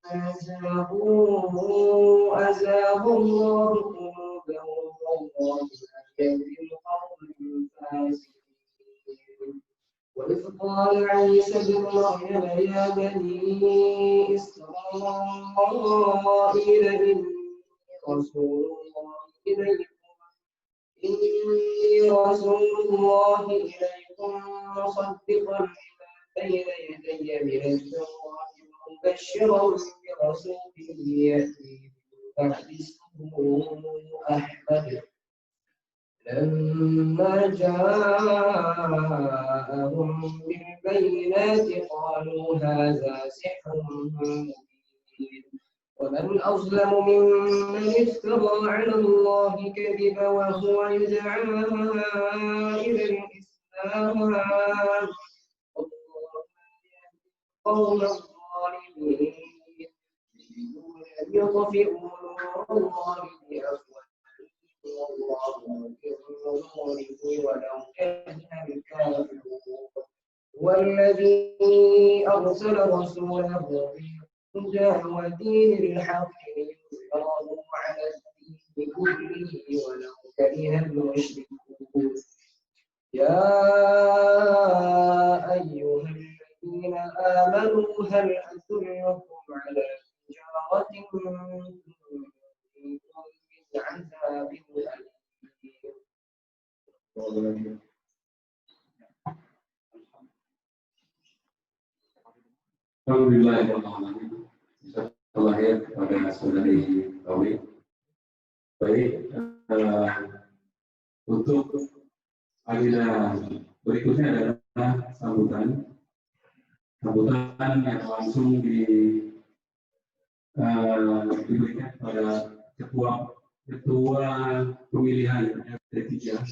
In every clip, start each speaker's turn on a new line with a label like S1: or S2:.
S1: أزاغ الله قلوبهم والله لا يهدي القوم الفاسقين. وإذ قال عيسى ابن مريم يا بني إسرائيل إني رسول الله إليكم مصدقا لما بين يدي من التوراة ومبشرا برسول يأتي من بعد اسمه أحمد. لما جاءهم بالبينات قالوا هذا سحر مبين. ومن أظلم ممن افترى على الله كذبا وهو يدعى إلى الإسلام. قوم الظالمين يريدون أن يطفئوا نور الله بأفواههم والله متم نوره ولو كره الكافرون. والذي أرسل رسوله بالهدى ودين الحق ليظهره على الدين كله ولو كره المشركون. يا أيها الذين آمنوا هل أدلكم على تجارة تنجيكم من عذاب أليم.
S2: Alhamdulillahirrahmanirrahim. Lahir pada saudari Kawi. Baik, untuk agenda berikutnya adalah sambutan yang langsung diberikan pada ketua pemilihan RT3.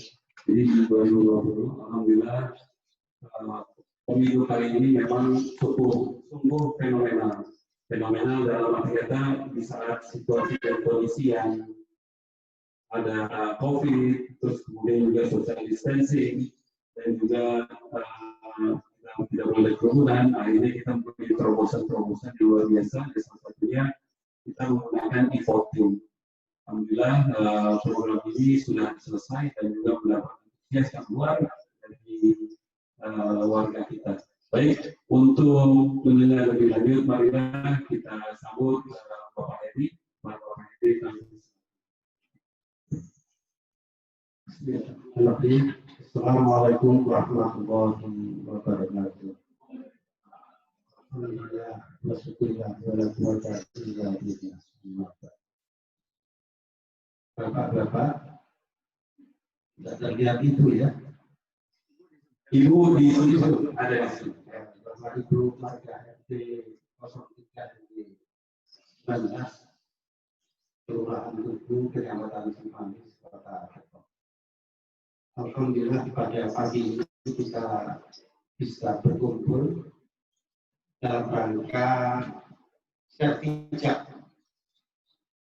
S2: Jadi di 2020, alhamdulillah pemilu kali ini memang sungguh fenomenal dalam arti kata di saat situasi dan kondisi yang ada COVID, terus kemudian juga social distancing dan juga tidak boleh kerumunan. Akhirnya kita mempunyai terobosan-terobosan yang luar biasa. Dan salah satunya kita menggunakan e-voting. Alhamdulillah program ini sudah selesai dan juga mendapat antusias yang luar dari warga kita. Baik, untuk mendengar lebih lanjut, marilah kita sambut Bapak Hedi. Bapak Hedi,
S3: Assalamualaikum warahmatullahi wabarakatuh. Alhamdulillah, bersyukurlah wala quwwata illa billah. Bapak-bapak, tidak terlihat itu ya.
S2: Ibu di sini ada di sini.
S3: Bapak Ibu Marga RT 03 RT 19 Kelurahan Tugu, Kecamatan Cipanis, Kota Depok. Alhamdulillah pada pagi ini kita bisa berkumpul dalam rangka sertijab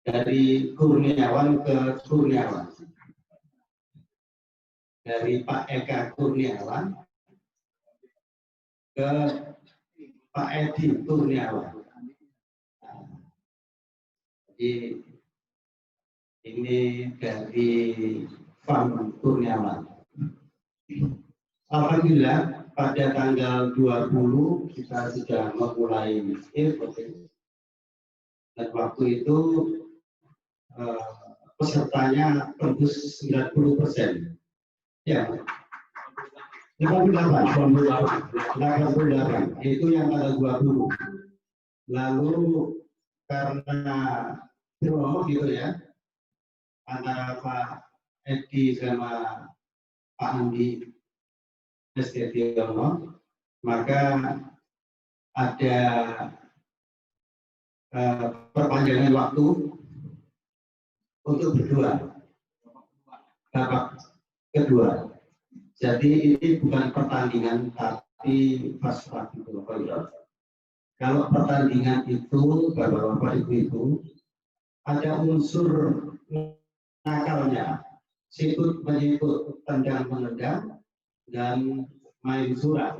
S3: dari Kurniawan ke Kurniawan, dari Pak Eka Kurniawan ke Pak Edi Kurniawan. Jadi ini dari Farm Kurniawan. Alhamdulillah pada tanggal 20 kita sudah memulai voting dan waktu itu pesertanya tembus 90%. Ya, 88 itu yang tanggal 20. Lalu karena draw gitu ya antara Pak Edi sama Pak Andi Eskediono, maka ada perpanjangan waktu untuk berdua babak kedua. Jadi ini bukan pertandingan tapi fast track gitu. Kalau pertandingan itu bapak-bapak itu ada unsur nakalnya, sikut menyikut, tendang menendang dan main surat.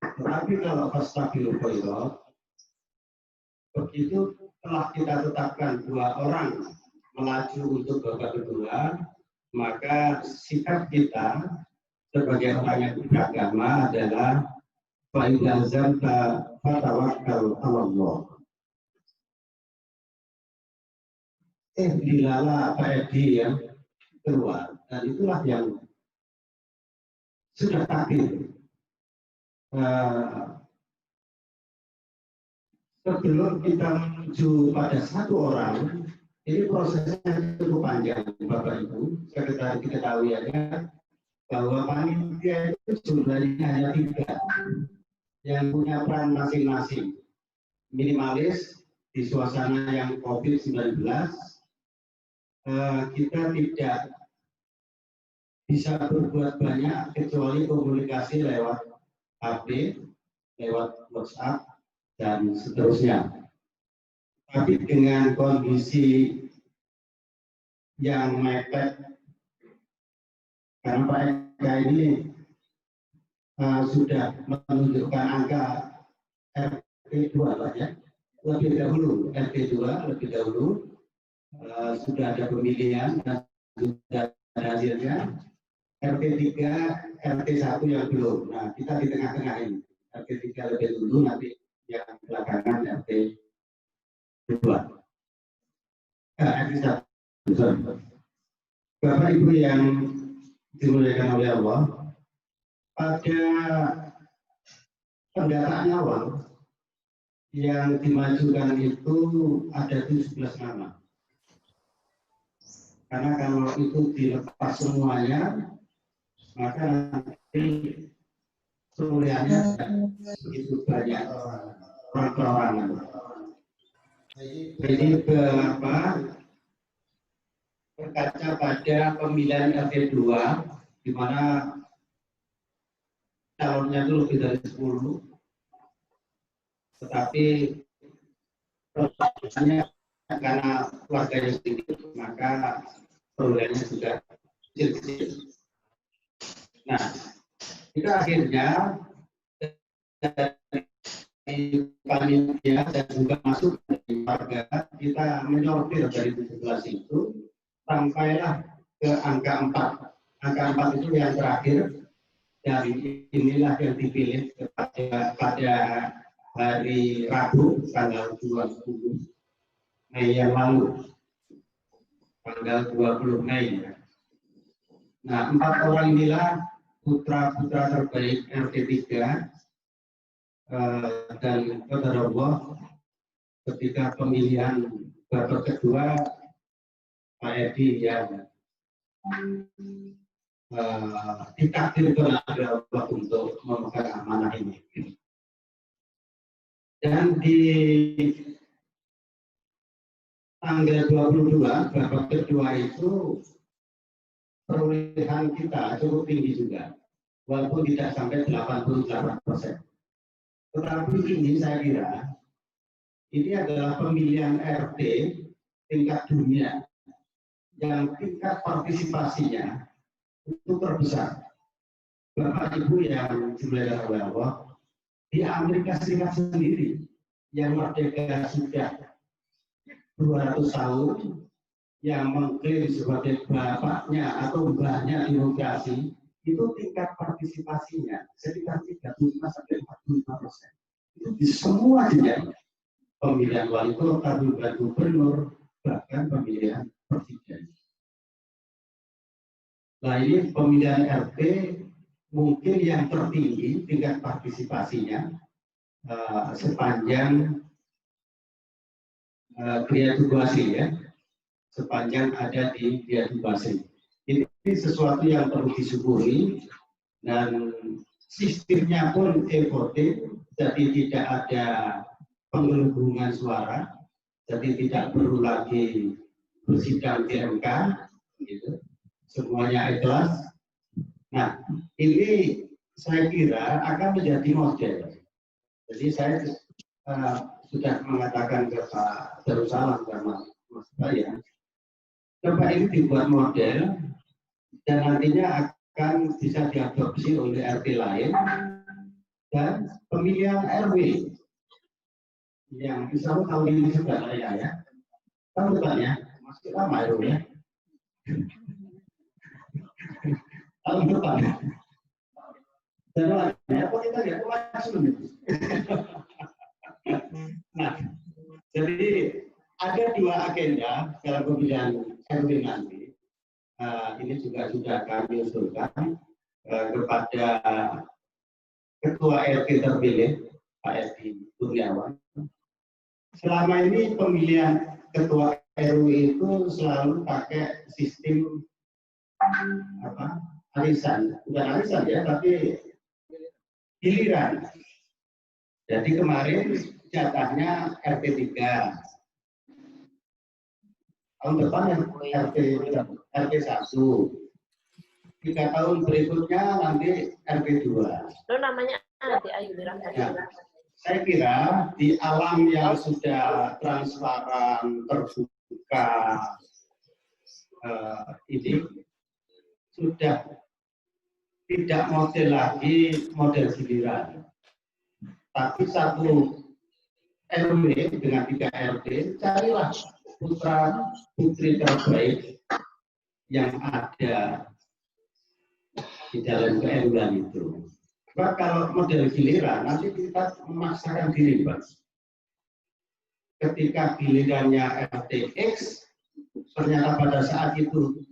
S3: Tetapi kalau fast track
S4: begitu telah kita tetapkan 2 orang melaju untuk babak kedua, maka sikap kita sebagai orang yang beragama adalah fa'idza zamta fatawakkal 'ala Allah. Dilala Pak Edi yang keluar, dan itulah yang sudah takdir. Sebelum kita menuju pada satu orang, ini prosesnya cukup panjang, Bapak Ibu. Sekedar diketahuiannya bahwa panitia itu jumlahnya hanya 3 yang punya peran masing-masing. Minimalis di suasana yang COVID-19, kita tidak bisa berbuat banyak kecuali komunikasi lewat HP, lewat WhatsApp, dan seterusnya. Tapi dengan kondisi yang mepet, karena Pak Eka ini sudah menunjukkan angka RT2 Pak ya, lebih dahulu RT2 lebih dahulu sudah ada pemilihan dan sudah ada hasilnya. RT3, RT1 yang belum. Nah, kita di tengah-tengah ini. RT3 lebih dulu, nanti yang belakangan RT2. RT1. Bapak Ibu yang dimuliakan oleh Allah, pada pendataan awal yang dimajukan itu ada 17 nama. Karena kalau itu dilepas semuanya, maka nanti perolehannya begitu banyak orang-orang. Jadi berkaca pada pemilihan RT2, di mana calonnya itu lebih dari 10, tetapi perolehannya karena keluarganya sedikit, maka perolehannya juga kecil-kecil. Nah, itu akhirnya dari panitia dan juga masuk dari warga, kita menyortir dari 17 itu sampailah ke angka 4. Angka 4 itu yang terakhir, dan inilah yang dipilih pada hari Rabu tanggal 20 Mei yang lalu, tanggal 20 Mei. Nah, 4 orang inilah putra-putra terbaik RT3 dan kepada Allah ketika pemilihan babak kedua Pak Edi yang ditakdirkan oleh Allah untuk memegang amanah ini. Dan di tanggal 22 babak kedua itu perolehan kita cukup tinggi juga, walaupun tidak sampai 88%. Tetapi ini saya kira ini adalah pemilihan RT tingkat dunia yang tingkat partisipasinya itu terbesar. Bapak Ibu yang dimuliakan oleh Allah, di Amerika Serikat sendiri yang merdeka sudah 200 tahun, yang mengklaim sebagai bapaknya atau mbahnya demokrasi, itu tingkat partisipasinya sekitar 35–45%. Itu di semua jenjang, pemilihan wali kota, pemilihan gubernur, bahkan pemilihan presiden. Nah, ini pemilihan RT mungkin yang tertinggi tingkat partisipasinya sepanjang Gria Tubasi ya, sepanjang ada di Gria Tubasi. Ini sesuatu yang perlu disyukuri, dan sistemnya pun e-voting, jadi tidak ada penggelembungan suara, jadi tidak perlu lagi bersidang di MK, gitu. Semuanya ikhlas. Nah, ini saya kira akan menjadi model. Jadi saya sudah mengatakan ke Pak Darussalam sama Mas Bayan, coba ini dibuat model dan nantinya akan bisa diadopsi oleh RT lain, dan pemilihan RW. yang insya Allah tahun ini juga ya. Tahun depan ya, masih lama ya. Tahun depan. Januari, apa kita lihat kemajuan itu. Nah, jadi ada dua agenda dalam pemilihan RW nanti. Ini juga sudah kami usulkan kepada Ketua RT terpilih Pak Edi Kurniawan. Selama ini pemilihan Ketua RW itu selalu pakai sistem arisan, bukan arisan ya, tapi giliran. Jadi kemarin jatahnya RT 3. Tahun depan yang RT 1. 3 tahun berikutnya nanti RT 2.
S5: Lo namanya Adi Ayu bilang tadi.
S4: Ya, saya kira di alam yang sudah transparan, terbuka, ini sudah tidak model lagi model giliran. Tapi satu RW dengan 3 RT, carilah putra putri terbaik yang ada di dalam keenggan itu. Sebab kalau model giliran nanti kita memaksakan diri, Pak. Ketika gilirannya RTX, ternyata pada saat itu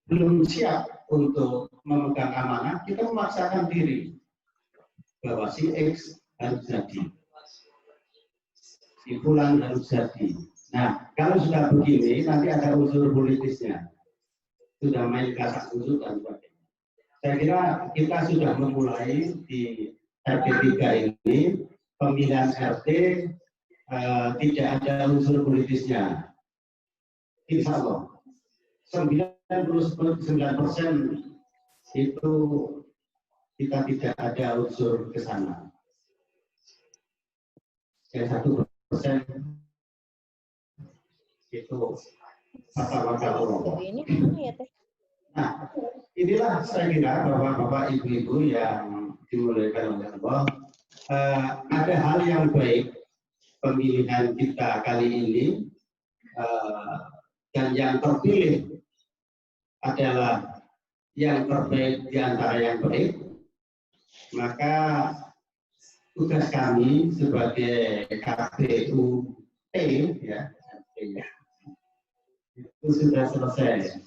S4: belum siap untuk memegang amanah, kita memaksakan diri bahwa si X harus jadi, si Fulan harus jadi. Nah, kalau sudah begini, nanti ada unsur politisnya, sudah main kasak kusuk dan sebagainya. Saya kira kita sudah memulai di RT 3 ini pemilihan RT tidak ada unsur politisnya. Insya Allah 99% itu kita tidak ada unsur ke sana. Yang 1% itu bakal orang.
S5: Ini mana ya teh?
S4: Nah, inilah saya kira bahwa Bapak Ibu-Ibu yang dimuliakan oleh Allah, ada hal yang baik pemilihan kita kali ini, dan yang terpilih adalah yang terbaik di antara yang baik. Maka tugas kami sebagai KPUT ya, itu sudah selesai.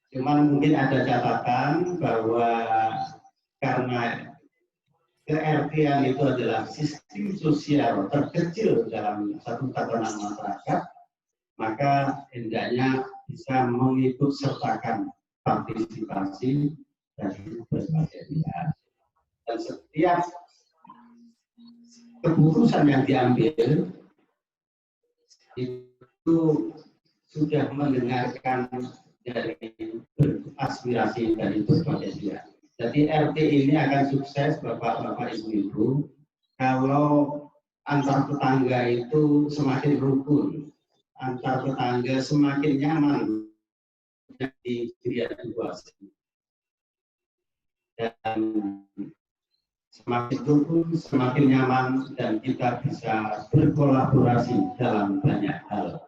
S4: Cuman mungkin ada catatan bahwa karena ke-RT-an itu adalah sistem sosial terkecil dalam satu tatanan masyarakat, maka hendaknya bisa mengikut sertakan partisipasi dari berbagai pihak. Dan setiap keputusan yang diambil itu sudah mendengarkan dari aspirasi dari berbagai pihak. Jadi RT ini akan sukses, Bapak-bapak, Ibu-ibu, kalau antar tetangga itu semakin rukun, antar tetangga semakin nyaman di situasi, dan semakin rukun, semakin nyaman, dan kita bisa berkolaborasi dalam banyak hal.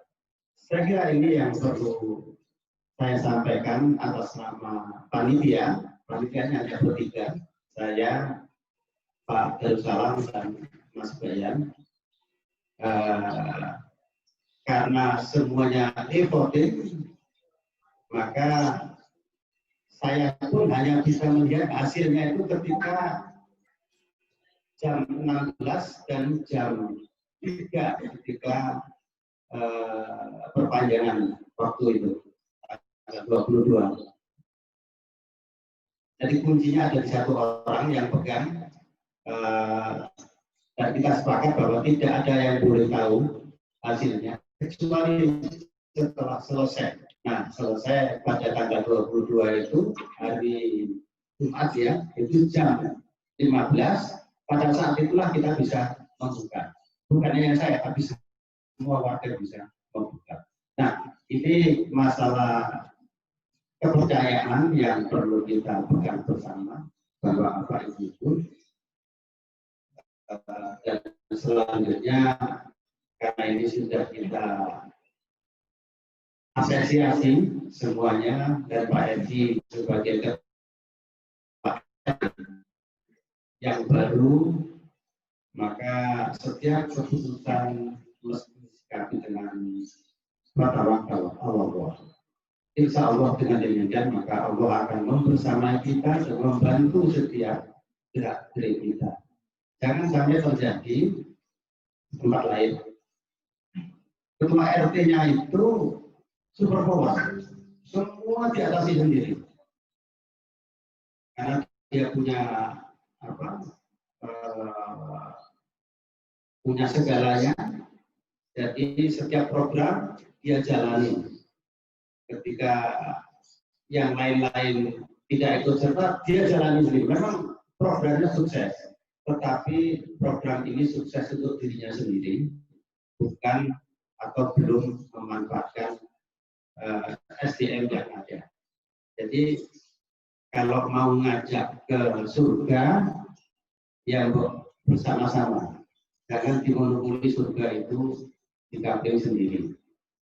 S4: Saya kira ini yang perlu saya sampaikan atas nama panitia. Panitianya ada bertiga, saya, Pak Darussalam, dan Mas Bayan. Karena semuanya e-voting, maka saya pun hanya bisa melihat hasilnya itu ketika jam 16 dan jam 3 ketika perpanjangan waktu itu. 22. Jadi kuncinya ada di satu orang yang pegang, dan kita sepakat bahwa tidak ada yang boleh tahu hasilnya kecuali setelah selesai. Nah, selesai pada tanggal 22 itu hari Jumat ya, itu jam 15. Pada saat itulah kita bisa membuka. Bukan hanya saya, tapi semua warga bisa membuka. Nah, ini masalah kepercayaan yang perlu kita pegang bersama, bahwa Bapak Ibu dan selanjutnya karena ini sudah kita apresiasi semuanya dan Pak Edi sebagai ketua yang baru, maka setiap keputusan mesti disikapi dengan tawakal Allah. Insya Allah dengan demikian maka Allah akan membersamai kita dan membantu setiap gerak-gerik kita. Jangan sampai terjadi tempat lain. Ketua RT-nya itu super power, semua diatasi sendiri. Karena dia punya punya segalanya. Jadi setiap program dia jalani. Ketika yang lain-lain tidak ikut serta, dia jalani sendiri. Memang programnya sukses, tetapi program ini sukses untuk dirinya sendiri, bukan atau belum memanfaatkan SDM yang ada. Jadi kalau mau ngajak ke surga, ya bersama-sama. Jangan dimonopoli surga itu di KPU sendiri.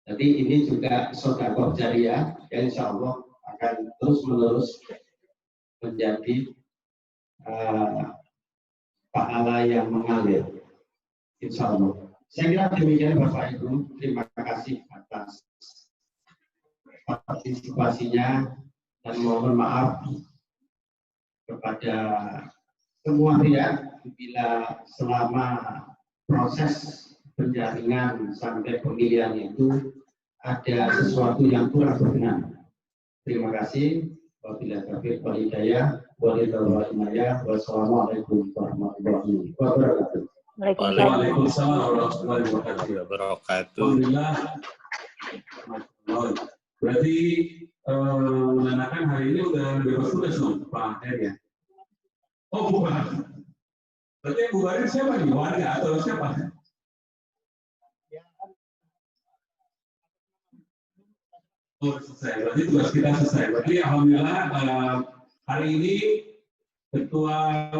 S4: Jadi ini juga sedekah jariah yang insya Allah akan terus-menerus menjadi pahala yang mengalir. Insya Allah. Saya kira demikian Bapak Ibu. Terima kasih atas partisipasinya dan mohon maaf kepada semua pihak bila selama proses penjaringan sampai pemilihan itu ada sesuatu yang kurang berkenan. Terima kasih. Wabillahi taufiq wal hidayah. Wassalamualaikum warahmatullahi wabarakatuh.
S2: Waalaikumsalam warahmatullahi wabarakatuh. Berarti menandakan hari ini udah bebas tugas dong, Pak Heri ya? Oh bukan. Berarti yang bubarin siapa nih? Warga atau siapa? Oh selesai. Berarti tugas kita selesai. Berarti alhamdulillah hari ini Ketua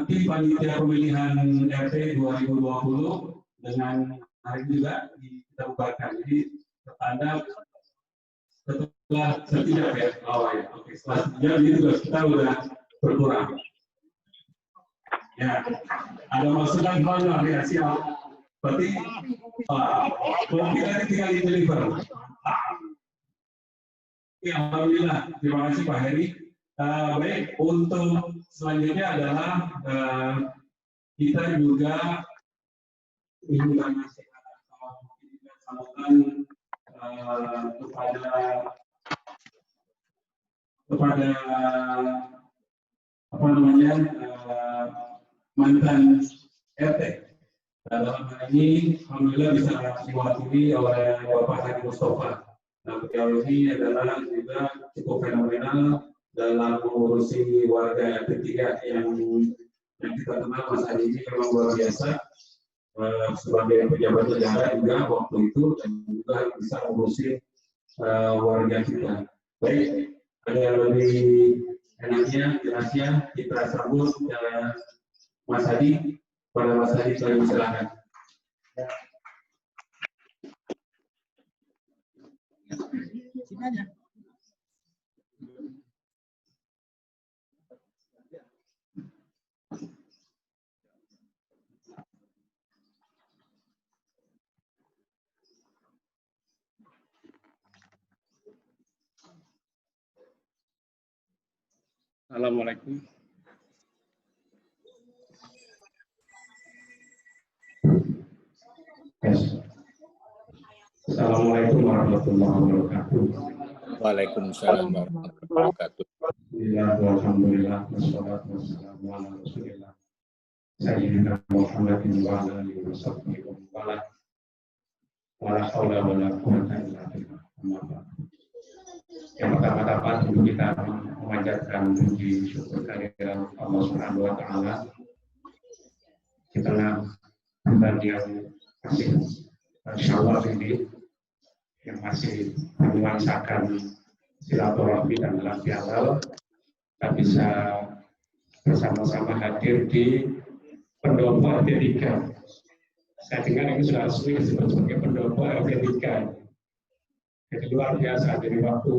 S2: tim panitia pemilihan RT 2020 dengan hari ini juga kita bubarkan. Jadi Anda setelah setidak ya, oke. Setelah setidak ini tugas kita udah berkurang. Ya, ada masukan mana ya siap. Berarti kita tinggal di deliver. Ya, alhamdulillah. Terima kasih Pak Heri. Baik, untuk selanjutnya adalah kita juga ingin sambutan kepada apa namanya mantan RT. Dalam hal ini alhamdulillah bisa diwakili oleh Bapak Hadi Mustafa. Nah, beliau ini adalah juga cukup fenomenal dalam mengurusi warga ketiga yang kita kenal. Mas Hadi ini memang luar biasa sebagai pejabat negara juga waktu itu dan juga bisa mengurusi warga kita. Baik, ada lebih enaknya jelasnya kita sambut Mas Hadi. Pada Mas Hadi saya silakan.
S6: Sini aja.
S7: Assalamualaikum.
S3: Assalamualaikum warahmatullahi wabarakatuh.
S7: Waalaikumsalam warahmatullahi wabarakatuh.
S3: Alhamdulillah, wassalatu wassalamu ala Rasulillah. Sayyidina Muhammadin wa ala alihi wa sahbihi wa man wala haula wala quwwata illa billah. Yang pertama-tama tentu kita memanjatkan puji syukur kehadirat Allah Subhanahu wa taala di tengah bulan yang masih Syawal ini yang masih menuansakan silaturahmi dan halal bihalal, kita bisa bersama-sama hadir di pendopo D3 Saya dengar ini sudah resmi disebut sebagai pendopo LP3. Jadi luar biasa. Jadi waktu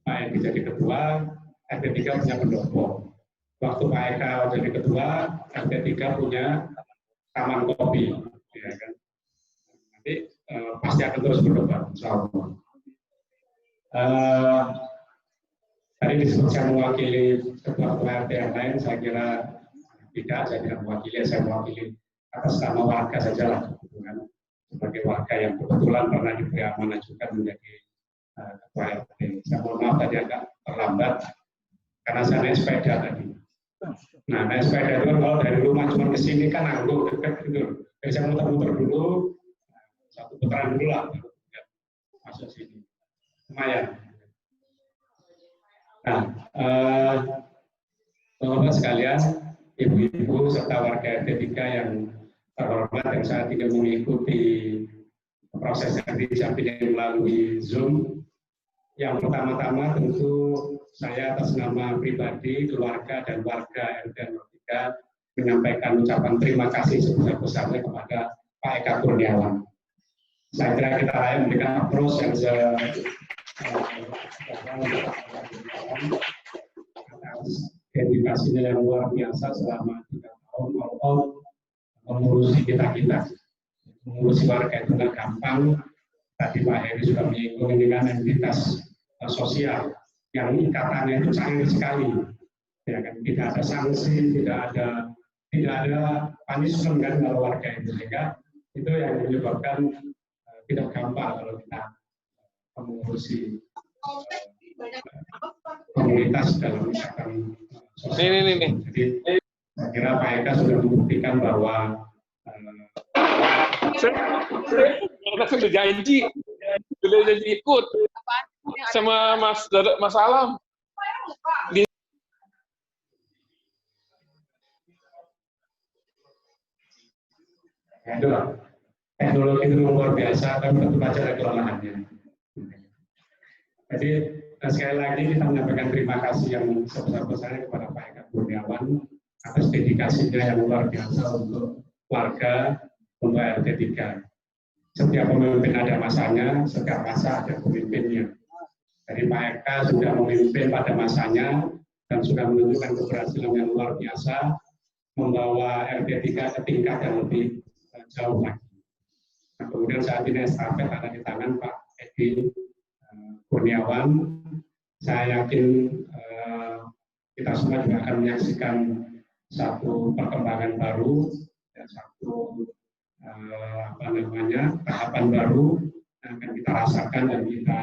S3: Pak Edi jadi ketua, LP3 punya pendopo. Waktu Pak Eka jadi ketua, LP3 punya taman kopi. Ya kan? Nanti pasti akan terus berkembang, insya Allah. Tadi disebut saya mewakili ketua-ketua RT yang lain, saya kira tidak, saya tidak mewakili, saya mewakili atas nama warga saja lah, sebagai warga yang kebetulan pernah diberi amanah juga menjadi ketua RT. Saya mohon maaf tadi agak terlambat karena saya naik sepeda tadi. Nah, naik sepeda itu kalau dari rumah cuma ke sini kan nanggung dekat gitu. Jadi saya muter-muter dulu, satu putaran dulu lah, masuk sini. Lumayan. Nah, Bapak sekalian, ibu-ibu serta warga RT3 yang terhormat yang saat ini mengikuti proses yang melalui Zoom. Yang pertama-tama tentu saya atas nama pribadi, keluarga dan warga RT3 menyampaikan ucapan terima kasih sebesar-besarnya kepada Pak Eka Kurniawan. Saya kira kita layak memberikan approach yang atas dedikasinya yang luar biasa selama 3 tahun mengurusi kita-kita. Mengurusi warga itu tidak gampang. Tadi Pak Heri sudah menyinggung ini kan entitas sosial yang ikatannya itu sangat sekali. Ya kan, tidak ada sanksi, tidak ada punishment kan kalau warga itu, sehingga itu yang menyebabkan tidak gampang kalau kita mengurusi komunitas dalam misalkan sosial. Jadi saya kira Pak Eka sudah membuktikan bahwa
S8: saya sudah janji ikut sama Mas Alam.
S3: Ya, itulah. Teknologi itu luar biasa, tapi tentu saja ada kelemahannya. Jadi sekali lagi kita menyampaikan terima kasih yang sebesar-besarnya kepada Pak Eka Kurniawan atas dedikasinya yang luar biasa untuk warga, untuk RT3. Setiap pemimpin ada masanya, setiap masa ada pemimpinnya. Jadi Pak Eka sudah memimpin pada masanya dan sudah menunjukkan keberhasilan yang luar biasa, membawa RT3 ke tingkat yang lebih jauh lagi. Nah, kemudian saat ini estafet ada di tangan Pak Edi Kurniawan. Saya yakin kita semua juga akan menyaksikan satu perkembangan baru dan satu tahapan baru yang akan kita rasakan dan kita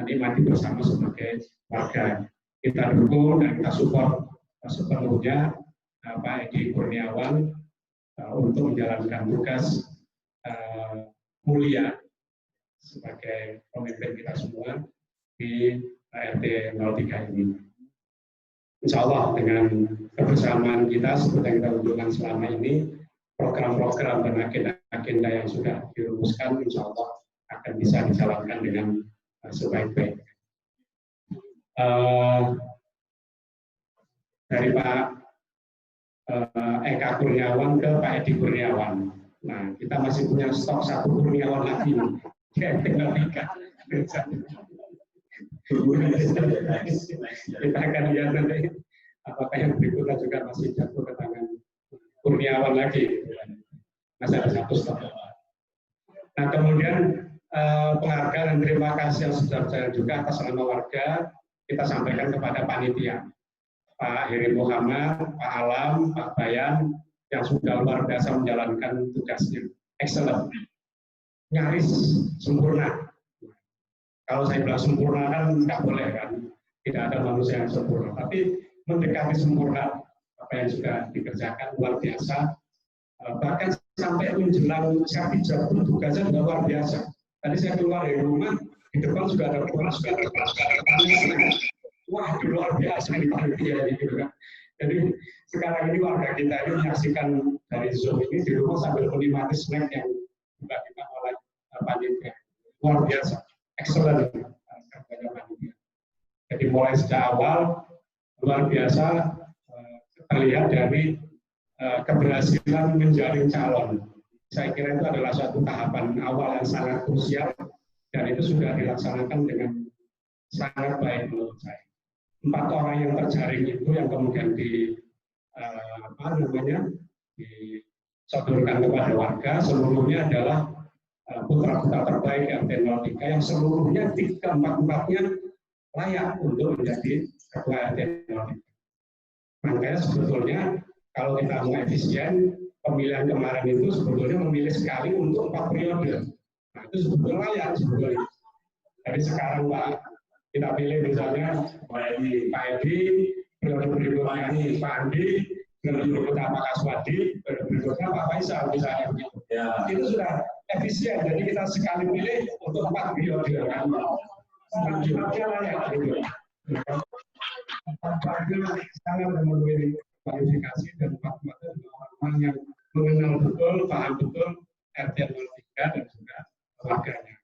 S3: nikmati bersama sebagai warga. Kita dukung dan kita support sepenuhnya Pak Edi Kurniawan untuk menjalankan tugas mulia sebagai pemimpin kita semua di RT 03 ini. Insya Allah dengan kebersamaan kita seperti yang kita tunjukkan selama ini, program-program dan agenda yang sudah dirumuskan insya Allah akan bisa dijalankan dengan sebaik-baiknya. Dari Pak Eka Kurniawan ke Pak Edi Kurniawan. Nah, kita masih punya stok satu Kurniawan lagi di RT 03. Kita akan lihat nanti apakah yang berikutnya juga masih jatuh ke tangan Kurniawan lagi. Masih ada satu stok. Nah, kemudian penghargaan dan terima kasih yang sebesar juga atas nama warga kita sampaikan kepada panitia. Pak Heri Muhammad, Pak Alam, Pak Bayan yang sudah luar biasa menjalankan tugasnya. Excellent. Nyaris sempurna. Kalau saya bilang sempurna kan nggak boleh kan. Tidak ada manusia yang sempurna. Tapi mendekati sempurna apa yang sudah dikerjakan luar biasa. Bahkan sampai menjelang Syafijah pun tugasnya juga luar biasa. Tadi saya keluar dari rumah, di depan juga ada kelas. Wah, itu luar biasa ini panitia gitu kan. Jadi sekarang ini warga kita ini menyaksikan dari Zoom ini di rumah sambil menikmati snack yang dibagikan oleh panitia. Luar biasa, excellent kerjanya panitia. Jadi mulai sejak awal luar biasa terlihat dari keberhasilan menjaring calon. Saya kira itu adalah suatu tahapan awal yang sangat krusial dan itu sudah dilaksanakan dengan sangat baik menurut saya. 4 orang yang terjaring itu yang kemudian disodorkan kepada warga seluruhnya adalah putra-putra terbaik RT 03 yang seluruhnya 3-4-4-nya layak untuk menjadi ketua RT 03. Makanya sebetulnya kalau kita mau efisien, pemilihan kemarin itu sebetulnya memilih sekali untuk 4 periode. Nah, itu sebetulnya layak sebetulnya. Jadi sekarang Pak, kita pilih misalnya Pak Edi, periode berikutnya Pak Andi, periode berikutnya Pak Kaswadi, periode berikutnya Pak Faisal misalnya begitu. Ya. Itu sudah efisien. Jadi kita sekali pilih untuk 4 periode kan. Selanjutnya layak gitu. Sangat memenuhi kualifikasi dan orang yang mengenal betul, paham betul RT 03 dan juga warganya.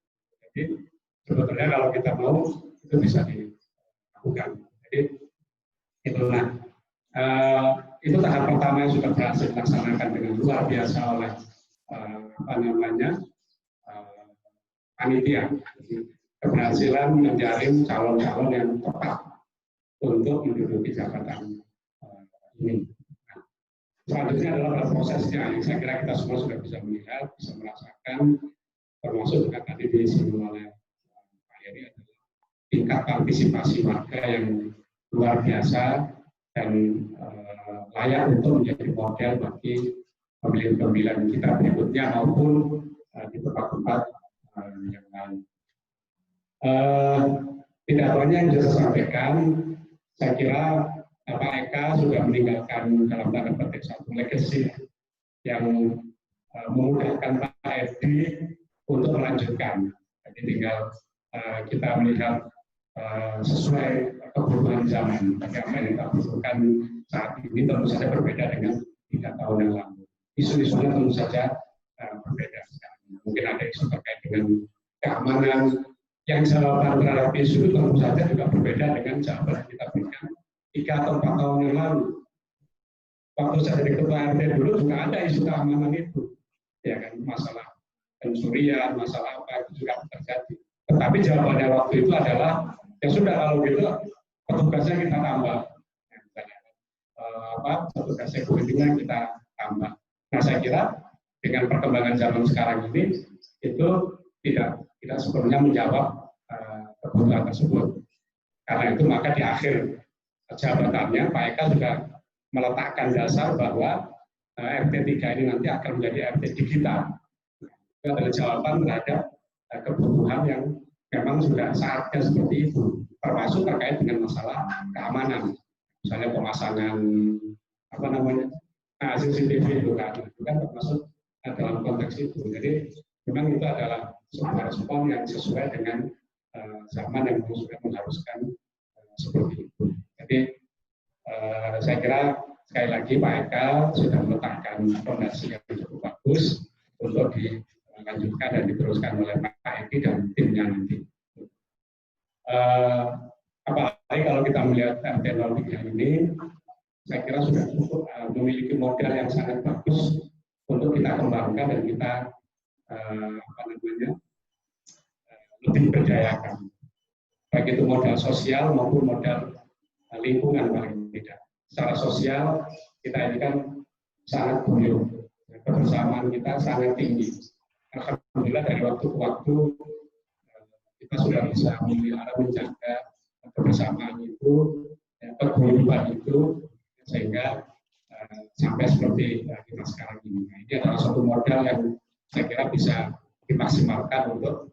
S3: Jadi sebetulnya kalau kita mau itu bisa dilakukan. Jadi itulah itu tahap pertama yang sudah berhasil dilaksanakan dengan luar biasa oleh panitia. Keberhasilan menjaring calon-calon yang tepat untuk menduduki jabatan ini. Nah, selanjutnya adalah prosesnya yang saya kira kita semua sudah bisa melihat, bisa merasakan, termasuk juga tadi disinggung oleh Pak Heri adalah tingkat partisipasi warga yang luar biasa dan layak untuk menjadi model bagi pemilihan-pemilihan kita berikutnya maupun di tempat-tempat yang lain. Tidak banyak yang bisa saya sampaikan. Saya kira Pak Eka sudah meninggalkan dalam tanda petik satu legacy yang memudahkan Pak Edi untuk melanjutkan. Jadi tinggal kita melihat sesuai kebutuhan zaman. Bagi apa yang kita butuhkan saat ini tentu saja berbeda dengan 3 tahun yang lalu. Isu-isunya tentu saja berbeda sekarang. Mungkin ada isu terkait dengan keamanan. Yang jawaban terhadap isu tentu saja juga berbeda dengan jawaban yang kita berikan 3 atau 4 tahun yang lalu. Waktu saya jadi ketua RT dulu juga ada isu keamanan itu, ya kan, masalah pencurian, masalah apa itu juga terjadi. Tetapi jawabannya waktu itu adalah ya sudah kalau gitu petugasnya kita tambah, ya, misalnya, petugas security-nya kita tambah. Nah saya kira dengan perkembangan zaman sekarang ini itu tidak sepenuhnya menjawab kebutuhan tersebut. Karena itu maka di akhir jabatannya Pak Eka juga meletakkan dasar bahwa RT 3 ini nanti akan menjadi RT digital. Itu adalah jawaban terhadap kebutuhan yang memang sudah saatnya seperti itu, termasuk terkait dengan masalah keamanan, misalnya pemasangan CCTV itu kan termasuk dalam konteks itu. Jadi memang itu adalah sebuah respon yang sesuai dengan zaman yang sudah mengharuskan seperti itu. Jadi saya kira sekali lagi Pak Eka sudah meletakkan fondasi yang cukup bagus untuk dilanjutkan dan diteruskan oleh Pak Edi dan timnya nanti. Apalagi kalau kita melihat RT 03 ini, saya kira sudah cukup memiliki modal yang sangat bagus untuk kita kembangkan dan kita lebih berdayakan, baik itu modal sosial maupun modal lingkungan paling tidak. Secara sosial kita ini kan sangat guyup, kebersamaan kita sangat tinggi. Alhamdulillah dari waktu ke waktu kita sudah bisa memelihara, menjaga kebersamaan itu, keguyuban itu, sehingga sampai seperti kita sekarang ini. Nah, ini adalah satu modal yang saya kira bisa dimaksimalkan untuk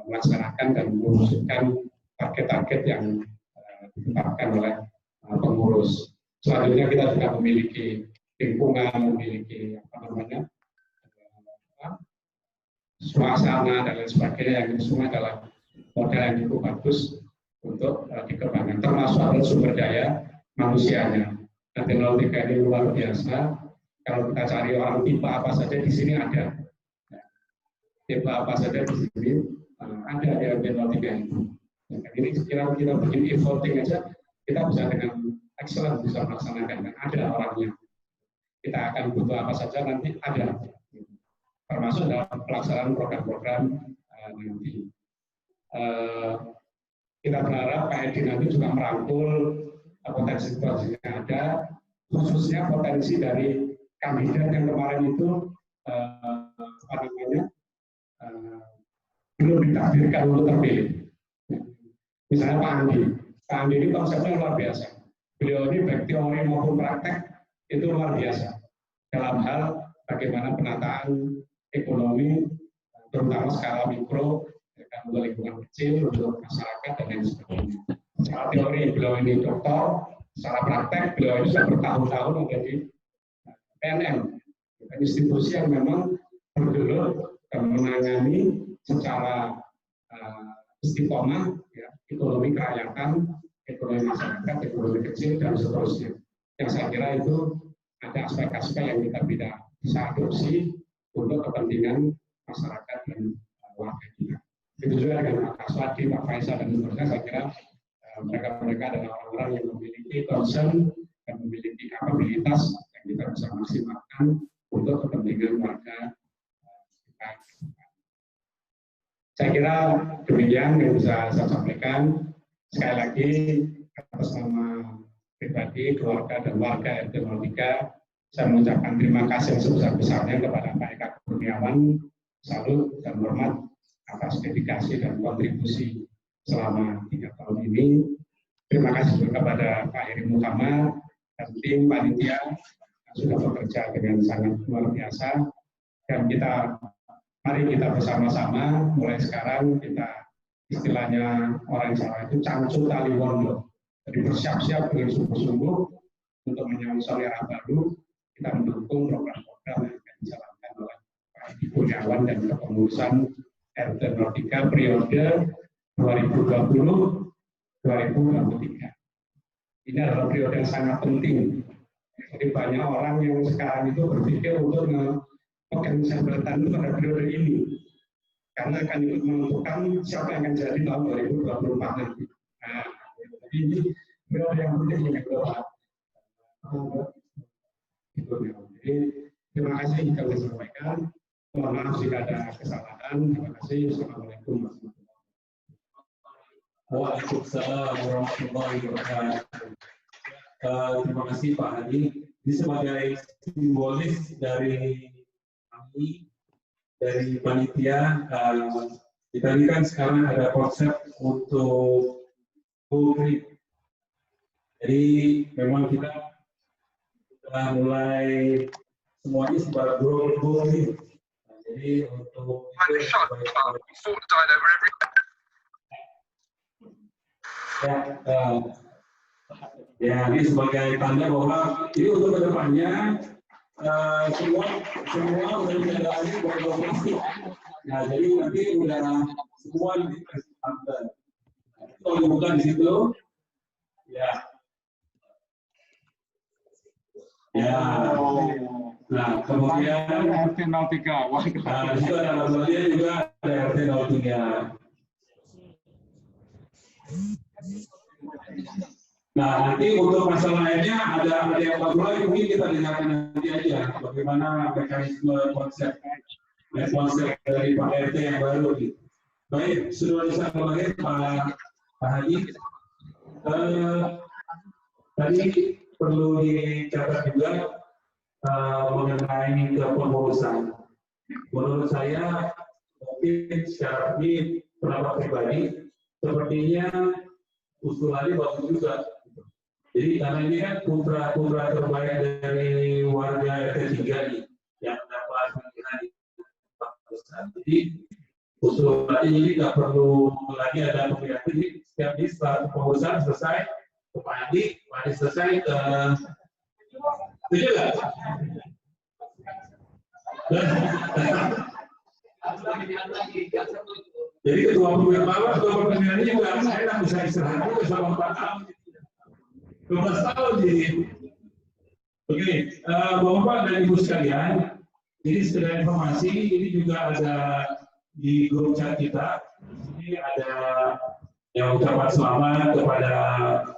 S3: melaksanakan dan mewujudkan target-target yang ditetapkan oleh pengurus. Selanjutnya kita juga memiliki lingkungan, memiliki suasana dan lain sebagainya, yang ini semua adalah modal yang cukup bagus untuk dikembangkan, termasuk adalah sumber daya manusianya. Dan teknologi ini luar biasa. Kalau kita cari orang tipe apa saja di sini ada. Tipe apa saja di sini ada di teknologi itu. Ini sekiranya kita bikin e-voting aja, kita bisa dengan excellent bisa melaksanakan, dan ada orangnya. kita akan butuh apa saja nanti ada, termasuk dalam pelaksanaan program-program nanti. Kita berharap Pak Edi nanti juga merangkul potensi-potensi yang ada, khususnya potensi dari kandidat yang kemarin itu belum ditakdirkan untuk terpilih. Misalnya Pak Andi ini konsepnya luar biasa. Beliau ini baik teori maupun praktek itu luar biasa dalam hal bagaimana penataan ekonomi, terutama skala mikro, untuk lingkungan kecil, untuk masyarakat dan lain sebagainya. Secara teori beliau ini doktor, secara praktek beliau ini sudah bertahun-tahun menjadi PNM, institusi yang memang bergelut dan menangani secara istiqomah ya, ekonomi kerakyatan, ekonomi masyarakat, ekonomi kecil dan seterusnya. Yang saya kira itu ada aspek-aspek yang kita bisa adopsi untuk kepentingan masyarakat dan warga kita. Itu juga dengan Pak Kaswadi, Pak Faisal dan seterusnya, saya kira mereka adalah orang-orang yang memiliki concern dan memiliki kapabilitas yang kita bisa maksimalkan untuk kepentingan warga kita. Saya kira demikian yang bisa saya sampaikan. Sekali lagi atas nama pribadi, keluarga dan warga RT 03, saya mengucapkan terima kasih sebesar-besarnya kepada Pak Eka Kurniawan, salut dan hormat atas dedikasi dan kontribusi selama 3 tahun ini. Terima kasih juga kepada Pak Heri Muhammad dan tim panitia yang sudah bekerja dengan sangat luar biasa. Dan mari kita bersama-sama mulai sekarang kita istilahnya orang Jawa itu cangcut tali wondo. Jadi bersiap-siap dengan sungguh-sungguh untuk menyongsong era baru. Kita mendukung program-program yang akan dijalankan oleh Pak Edi Kurniawan dan kepengurusan RT 03 periode 2020-2023. Ini adalah periode yang sangat penting. Jadi banyak orang yang sekarang itu berpikir untuk memegang jabatan itu pada periode ini, karena akan ikut menentukan siapa yang akan jadi tahun 2024 nanti. Nah, jadi ini periode yang penting yang kedua. Jadi terima kasih yang kami sampaikan. Mohon maaf jika ada kesalahan. Terima kasih. Assalamualaikum warahmatullahi wabarakatuh.
S2: Waalaikumsalam warahmatullahi wabarakatuh. Terima kasih Pak Hadi. Ini sebagai simbolis dari kami, dari panitia, kita ini kan sekarang ada konsep untuk full trip. Jadi memang kita mulai semuanya sebagai full trip. Jadi untuk ya ini sebagai tanda bahwa ini untuk kedepannya semua udah kendaraannya beroperasi. Nah jadi nanti udah semua diantar. Kalau dibuka di situ, ya. Nah kemudian
S8: RT 03. Wah,
S2: di situ ada bagian juga ada RT 03. Nah, nanti untuk masalah lainnya ada yang baru lagi, mungkin kita dengarkan nanti aja bagaimana mekanisme konsep dari Pak RT yang baru. Baik, sudah disampaikan Pak Haji. Tadi perlu dicatat juga mengenai kepengurusan. Menurut saya, mungkin secara ini pendapat pribadi, sepertinya usulannya bagus juga. Jadi karena ini kan putra terbaik dari warga RT 3 nih yang dapat mengenai kepengurusan. Jadi usulannya ini nggak perlu lagi ada pemilihan. Jadi setiap ini setelah kepengurusan selesai, ke Pak Adi selesai ke setuju nggak? Jadi ketua pemilihannya juga saya nggak bisa istirahat juga selama 4 tahun. 12 tahun jadi. Oke, Bapak dan Ibu sekalian, ini sekedar informasi, ini juga ada di grup chat kita. Ini ada yang ucapan selamat kepada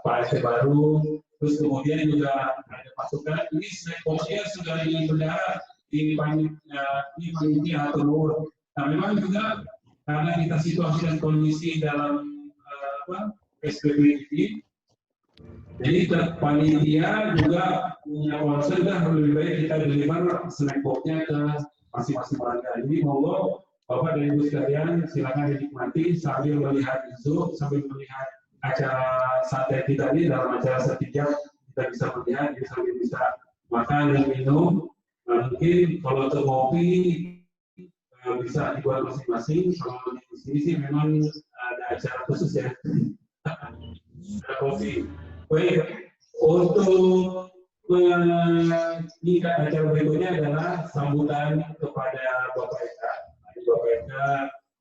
S2: Pak RT baru, terus kemudian juga ada pasukan. Ini snackboxnya sudah di bendera di panitia atau nah memang juga karena kita situasi dan kondisi dalam PSBB ini, jadi panitia juga punya concern lebih baik kita deliver snackboxnya ke masing-masing warga. Jadi monggo Bapak dan Ibu sekalian silakan dinikmati sambil melihat isu, sambil melihat acara santai kita ini dalam acara setijab kita bisa melihat, kita sambil bisa makan dan minum. Mungkin kalau untuk kopi bisa dibuat masing-masing. Kalau di sini sih memang ada acara khusus ya. Ada kopi. Baik, untuk meningkat acara berikutnya adalah sambutan kepada Bapak Eka. Bapak Eka,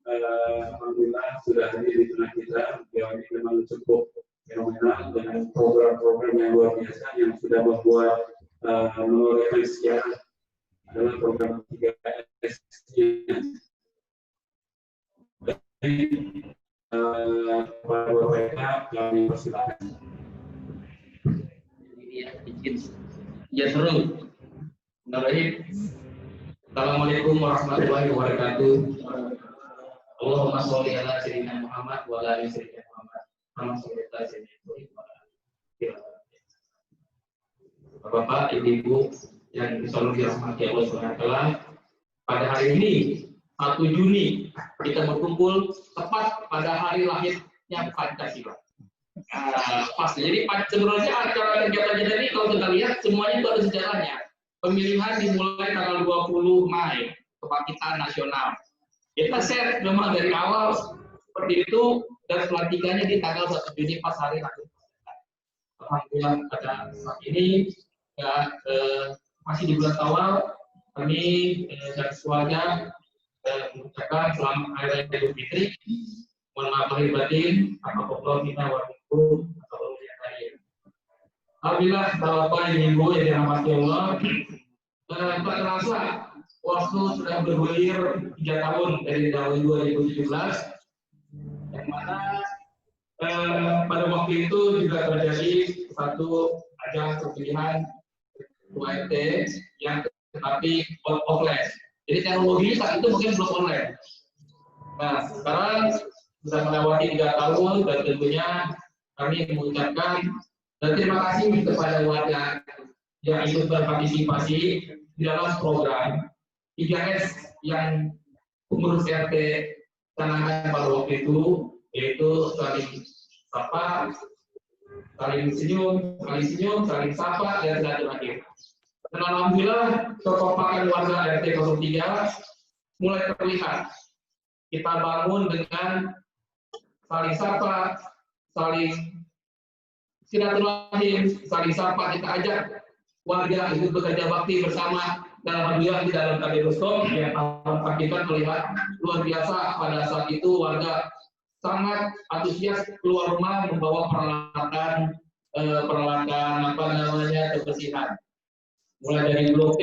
S2: alhamdulillah sudah hadir di tengah kita. Beliau ini memang cukup fenomenal dengan program-program yang luar biasa yang sudah membuat merefleksikan adalah program 3S-nya. Bapak Eka, kami persilakan.
S9: Ya seru. Assalamualaikum warahmatullahi wabarakatuh. Allahumma sholli ala sayyidina Muhammad wa ala ali sayyidina Muhammad. Bapak, Ibu yang selalu dirahmati Allah SWT, pada hari ini 1 Juni kita berkumpul tepat pada hari lahirnya Pancasila. Pas. Jadi sebenarnya acara kegiatan ini kalau kita lihat semuanya itu ada sejarahnya. Pemilihan dimulai tanggal 20 Mai, kebangkitan nasional. Kita set memang dari awal seperti itu dan pelantikannya di tanggal 1 Juni pas hari lahir. Alhamdulillah pada saat ini ya, masih di bulan awal kami dan keluarga mengucapkan selamat Hari Raya Idul Fitri. Mohon maaf lahir batin, apabila kita wajib atau yang lain. Alhamdulillah, Bapak Ibu yang dirahmati Allah, tak terasa waktu sudah bergulir 3 tahun dari tahun 2017, yang mana pada waktu itu juga terjadi satu ajang pemilihan UMT yang tetapi offline. Jadi teknologi saat itu mungkin belum online. Nah, sekarang sudah melewati 3 tahun dan tentunya kami mengucapkan dan terima kasih kepada warga yang ikut berpartisipasi di dalam program 3S yang pengurus RT canangkan pada waktu itu, yaitu saling sapa, saling senyum, saling sapa, dan silaturahim. Dan alhamdulillah kekompakan warga RT 03 mulai terlihat. Kita bangun dengan saling sapa, saling silaturahim, saling sapa, kita ajak warga ikut bekerja bakti bersama. Dan alhamdulillah di dalam kaleidoscop yang kita melihat luar biasa pada saat itu warga sangat antusias keluar rumah membawa peralatan kebersihan. Mulai dari blok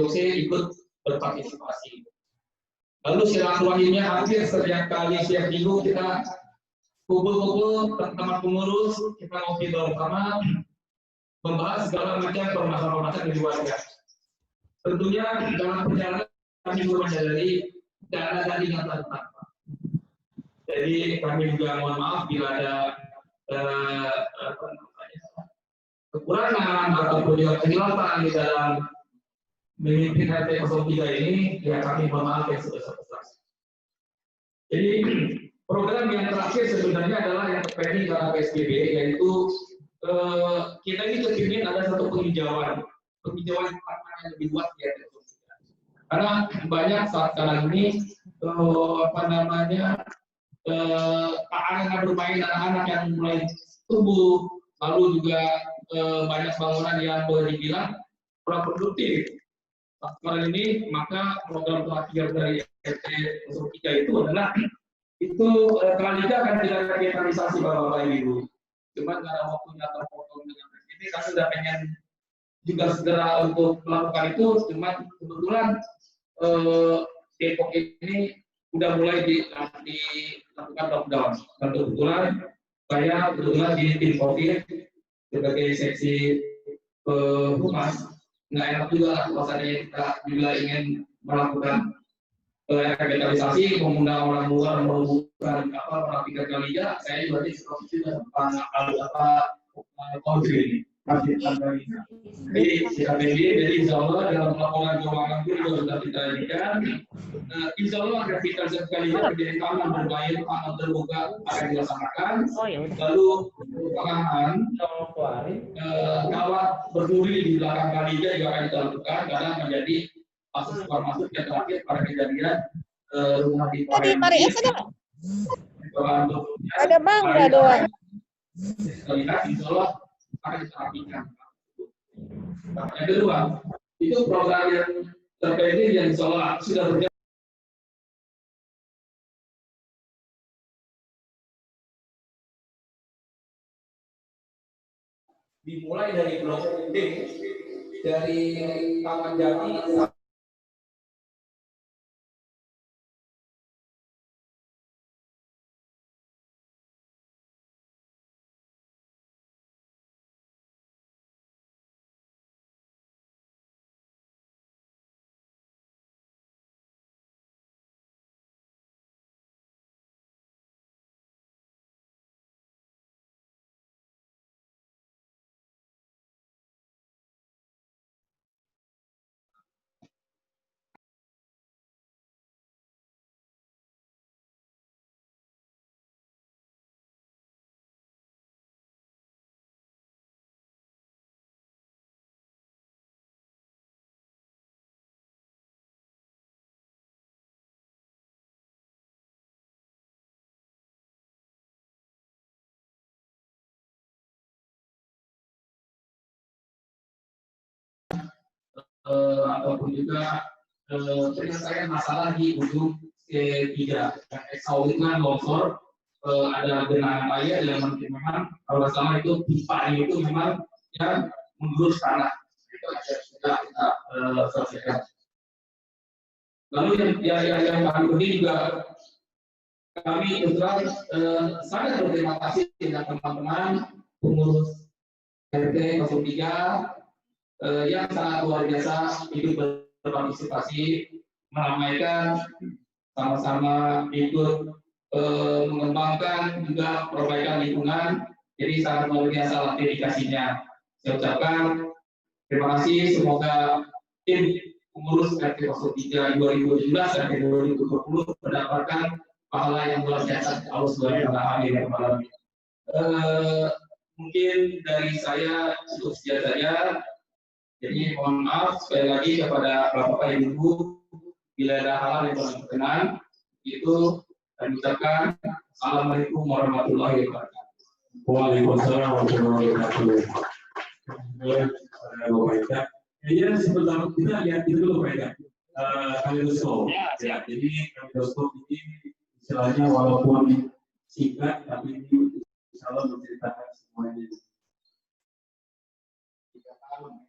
S9: C ikut berpartisipasi. Lalu silaturahimnya hampir setiap kali setiap minggu kita kumpul-kumpul teman-teman pengurus, kita ngopi bersama, membahas segala macam permasalahan di warga. Tentunya dalam perjalanan kami juga menyadari tidak ada tandingan tanpa. Jadi kami juga mohon maaf bila ada kekurangan ataupun juga kehilafan di dalam memimpin RT 03 ini, ya kami mohon maaf yang sebesar-besarnya. Jadi program yang terakhir sebenarnya adalah yang terkait dengan PSBB, yaitu kita ini kepingin ada satu penghijauan yang lebih luas di RT 03. Karena banyak saat sekarang ini anak-anak bermain, anak-anak yang mulai tumbuh, lalu juga banyak bangunan yang boleh dibilang kurang produktif. Sekarang ini maka program terakhir dari RT 03 itu adalah Kalika akan tidak revitalisasi Bapak Ibu. Cuma karena waktunya terpotong dengan PSBB, kami sudah pengen juga segera untuk melakukan itu. Cuma kebetulan Depok ini sudah mulai dilakukan lockdown. Dan kebetulan saya di tim COVID sebagai seksi humas, nggak enak juga lah kalau seandainya kita juga ingin melakukan revitalisasi, mengundang orang luar melakukan merapikan Kaliga, saya juga di profesi dan country ini. Jadi insya Allah dalam laporan keuangan pun juga sudah kita jadikan. Insya Allah revitalisasi Kaliga menjadi taman bermain, taman terbuka akan dilaksanakan. Lalu pengaman kawat berduri di belakang Kaliga juga akan dilakukan karena menjadi masuk yang terakhir pada kejadian rumah di
S5: Paris ada mangga doang.
S9: Lihat insya Allah akan diterapikan. Yang kedua, itu program yang terpending yang insya Allah sudah berjalan. Dimulai dari Blok D, dari Taman Jati ataupun juga penyelesaian masalah di ujung ketiga. Eksauritan longsor, ada genangan air yang memang kalau salah itu pipa itu memang yang menggurus tanah. Itu sudah kita selesaikan. Lalu yang paling penting juga kami sangat berterima kasih dengan teman-teman pengurus RT 03 yang sangat luar biasa ikut berpartisipasi meramaikan, sama-sama ikut mengembangkan juga perbaikan lingkungan. Jadi sangat luar biasa lah dedikasinya. Saya ucapkan terima kasih, semoga tim pengurus RT 03 2017 dan 2020 mendapatkan pahala yang luar biasa. Allah Subhanahu wa Ta'ala. Mungkin dari saya cukup sekian saja. Jadi mohon maaf sekali lagi kepada Bapak Ibu bila ada hal yang kurang berkenan, itu kami ucapkan Assalamualaikum warahmatullahi wabarakatuh.
S2: Waalaikumsalam warahmatullahi wabarakatuh. Jadi sebentar kita lihat itu dulu Pak Eda. Kaledoskop. Ya, jadi kaledoskop ini istilahnya walaupun singkat tapi ini insya Allah menceritakan semuanya. 3 tahun.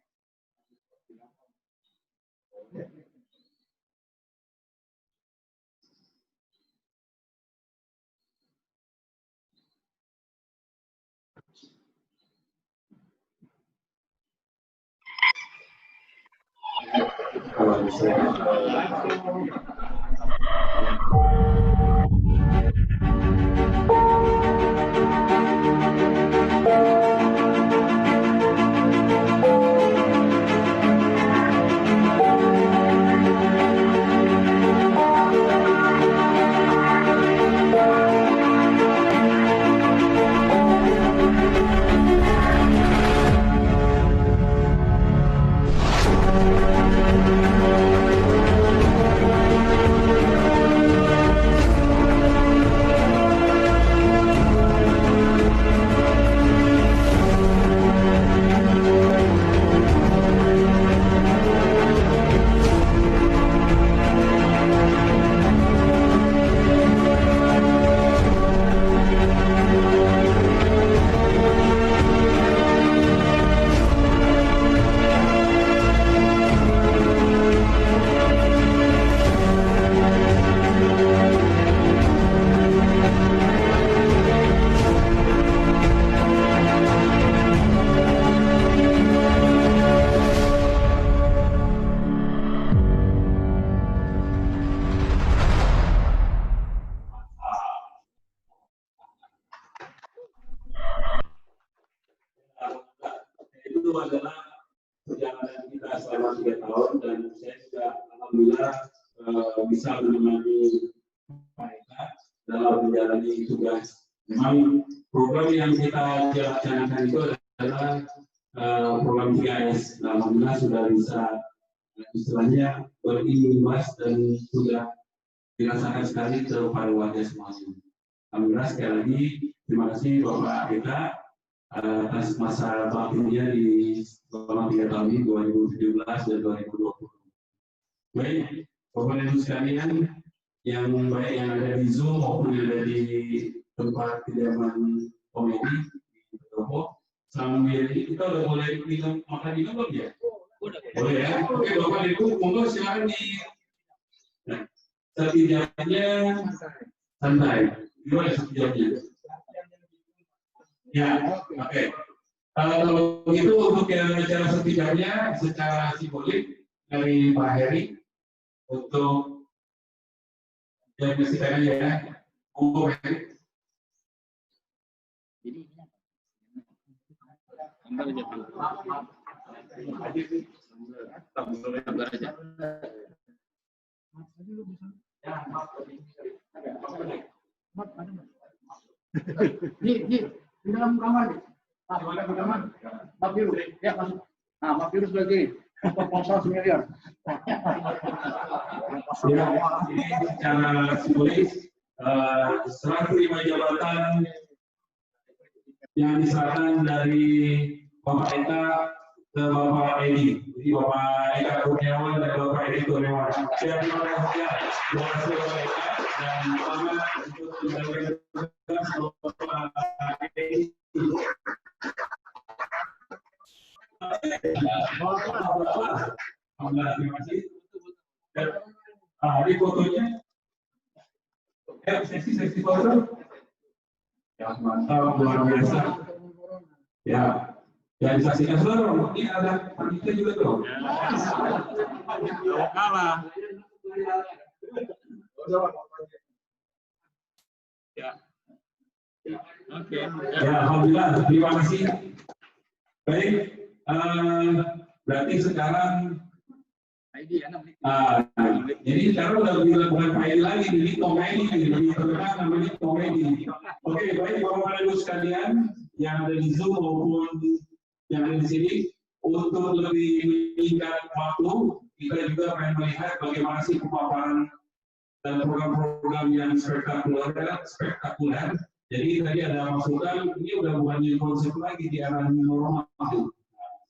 S2: adalah perjalanan kita selama 3 tahun, dan saya juga alhamdulillah bisa menemani Pak Eka dalam menjalani tugas. Memang program yang kita laksanakan itu adalah program 3S. Alhamdulillah sudah bisa istilahnya berimbas dan sudah dirasakan sekali kepada warga semuanya. Alhamdulillah sekali lagi terima kasih Bapak Eka atas masa baktinya di selama 3 tahun ini 2017 dan 2020. Baik, Bapak Ibu sekalian yang baik yang ada di Zoom maupun yang ada di tempat kediaman komedi di Pendopo, sambil kita udah mulai minum makan belum ya? Boleh ya? Oke Bapak Ibu, monggo silakan di setidaknya santai. Gimana setidaknya? Ya, oke. Kalau begitu untuk yang acara setidaknya secara simbolik dari Pak Heri untuk yang menyaksikan aja ya. Monggo Pak Heri.
S6: Di dalam kamar nih. Mak biru, ya masuk. Nah, mak biru sebagai proposal semiliar.
S2: Ya, ini secara simbolis serah terima jabatan yang diserahkan dari Bapak Eka ke Bapak Edi. Jadi Bapak Eka Kurniawan dan Bapak Edi Kurniawan. Terima kasih Bapak Eka dan selamat untuk menjalankan tugas Bapak Edi. Terima kasih. Ini fotonya. Ya, seksi foto. Ya, mantap, luar biasa. Ya, yang disaksikan saudara, ini ada panitia juga tuh. Kalah. Ya. Oke. Ya, alhamdulillah, terima kasih. Baik, berarti sekarang jadi sekarang udah bukan Pak lagi, jadi komedi, jadi terkenal namanya komedi. Oke, baik Bapak Ibu sekalian yang ada di Zoom maupun yang ada di sini, untuk lebih meningkat waktu, kita juga akan melihat bagaimana sih pemaparan dan program-program yang spektakuler. Jadi tadi ada masukan, ini udah bukan jadi konsep lagi di arah normal.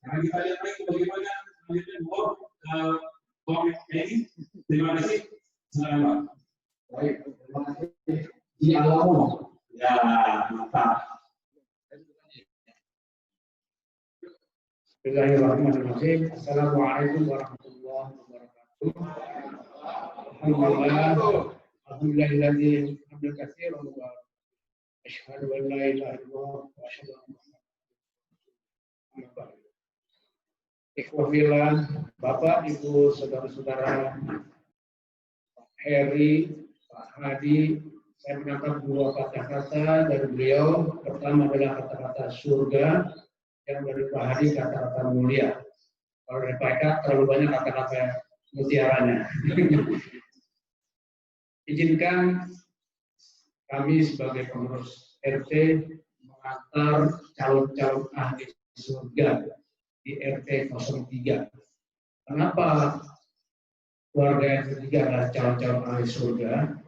S2: Karena kita lihat lagi bagaimana ini. Terima kasih. Silakan Pak. Baik, terima kasih. Di Alamo. Ya, mantap.
S6: Bismillahirrahmanirrahim. Assalamualaikum warahmatullahi wabarakatuh. Alhamdulillahilladzi hamdan katsiran wa asyhadu an la ilaha illallah wa asyhadu anna Muhammadan rasulullah. Ikhwafillah, Bapak, Ibu, saudara-saudara, Pak Heri, Pak Hadi, saya menangkap 2 kata-kata dari beliau. Pertama adalah kata-kata surga, yang dari Pak Hadi kata-kata mulia. Kalau dari Pak Eka terlalu banyak kata-kata mutiaranya. Izinkan kami sebagai pengurus RT mengantar calon-calon ahli surga di RT 03. Kenapa keluarga RT 3 adalah calon-calon ahli surga?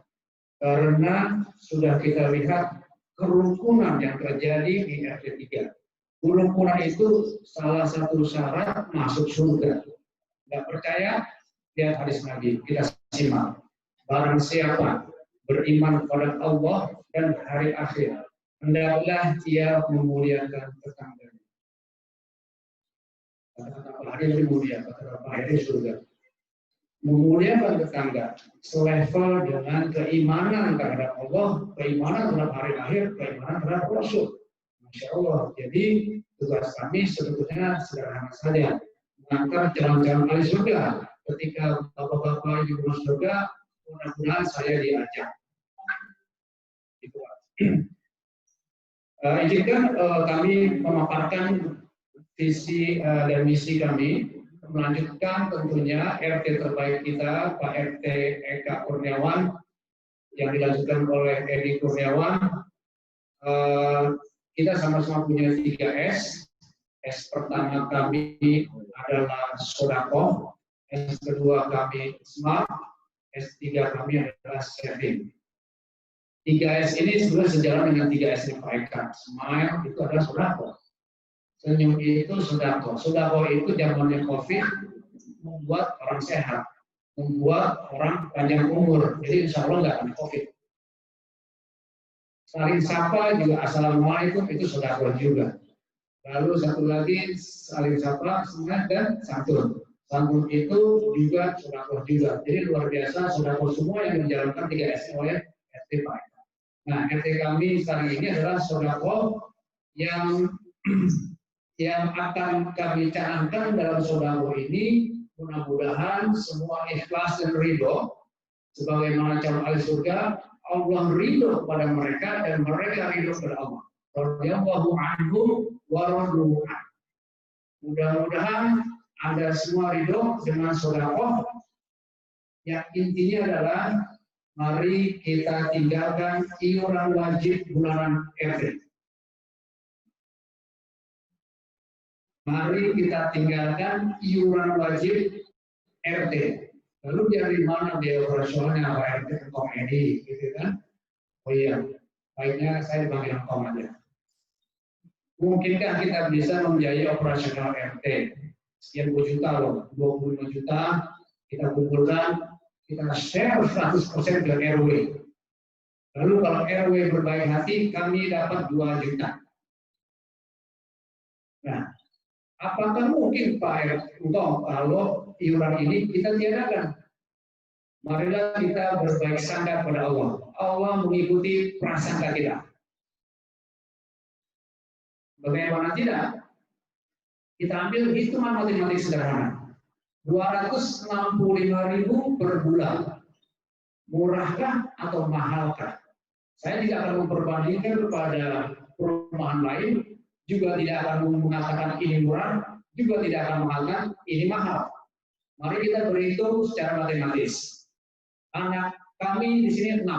S6: Karena sudah kita lihat kerukunan yang terjadi di RT 3. Kerukunan itu salah satu syarat masuk surga. Tidak percaya? Lihat hadis Nabi, kita simak. Barang siapa beriman kepada Allah dan hari akhir, hendaklah ia memuliakan tetangganya. Kata-kata Pak Hadi lebih mulia, kata Pak Hadi surga. Memuliakan tetangga selevel dengan keimanan terhadap Allah, keimanan terhadap hari akhir, keimanan terhadap Rasul. Masya Allah. Jadi tugas kami sebetulnya sederhana saja, mengantar calon-calon ahli surga. Ketika bapak-bapak di rumah surga, mudah-mudahan saya diajak. Izinkan kami memaparkan visi dan misi kami, melanjutkan tentunya RT terbaik kita, Pak RT Eka Kurniawan, yang dilanjutkan oleh Edi Kurniawan. Kita sama-sama punya 3S. S pertama kami adalah Sodako, S kedua kami Smart, S3 kami adalah Saving. 3S ini sebenarnya sejalan dengan 3S Pak Eka. Smile itu adalah Sodako. Senyum itu Sodako. Sodako itu zamannya COVID membuat orang sehat, membuat orang panjang umur. Jadi insya Allah nggak akan COVID. Saling sapa juga Assalamualaikum itu Sodako juga. Lalu satu lagi saling sapa semangat dan santun. Santun itu juga Sodako juga. Jadi luar biasa Sodako semua yang menjalankan 3S oleh RT Pak Eka. Nah, RT kami sekarang ini adalah Sodako yang akan kami canangkan dalam Sodako ini, mudah-mudahan semua ikhlas dan ridho sebagaimana calon ahli surga, Allah ridho kepada mereka dan mereka ridho kepada Allah. Radhiyallahu anhum wa radu an. Mudah-mudahan Anda semua ridho dengan Sodako yang intinya adalah mari kita tinggalkan iuran wajib bulanan RT. Mari kita tinggalkan iuran wajib RT. Lalu dari mana biaya operasionalnya Pak RT komedi, gitu kan? Oh iya, baiknya saya dipanggil kom aja. Mungkinkah kita bisa membiayai operasional RT? Sekian 20 juta loh, 25 juta kita kumpulkan, kita share 100% ke RW. Lalu kalau RW berbaik hati, kami dapat 2 juta. Nah, apakah mungkin Pak Untung kalau iuran ini kita tiadakan? Marilah kita berbaik sangka kepada Allah. Allah mengikuti prasangka kita. Bagaimana tidak? Kita ambil hitungan matematik sederhana. 265.000 per bulan. Murahkah atau mahalkah? Saya tidak akan memperbandingkan kepada perumahan lain, juga tidak akan mengatakan ini murah, juga tidak akan mengatakan ini mahal. Mari kita berhitung secara matematis. Anak kami di sini 6.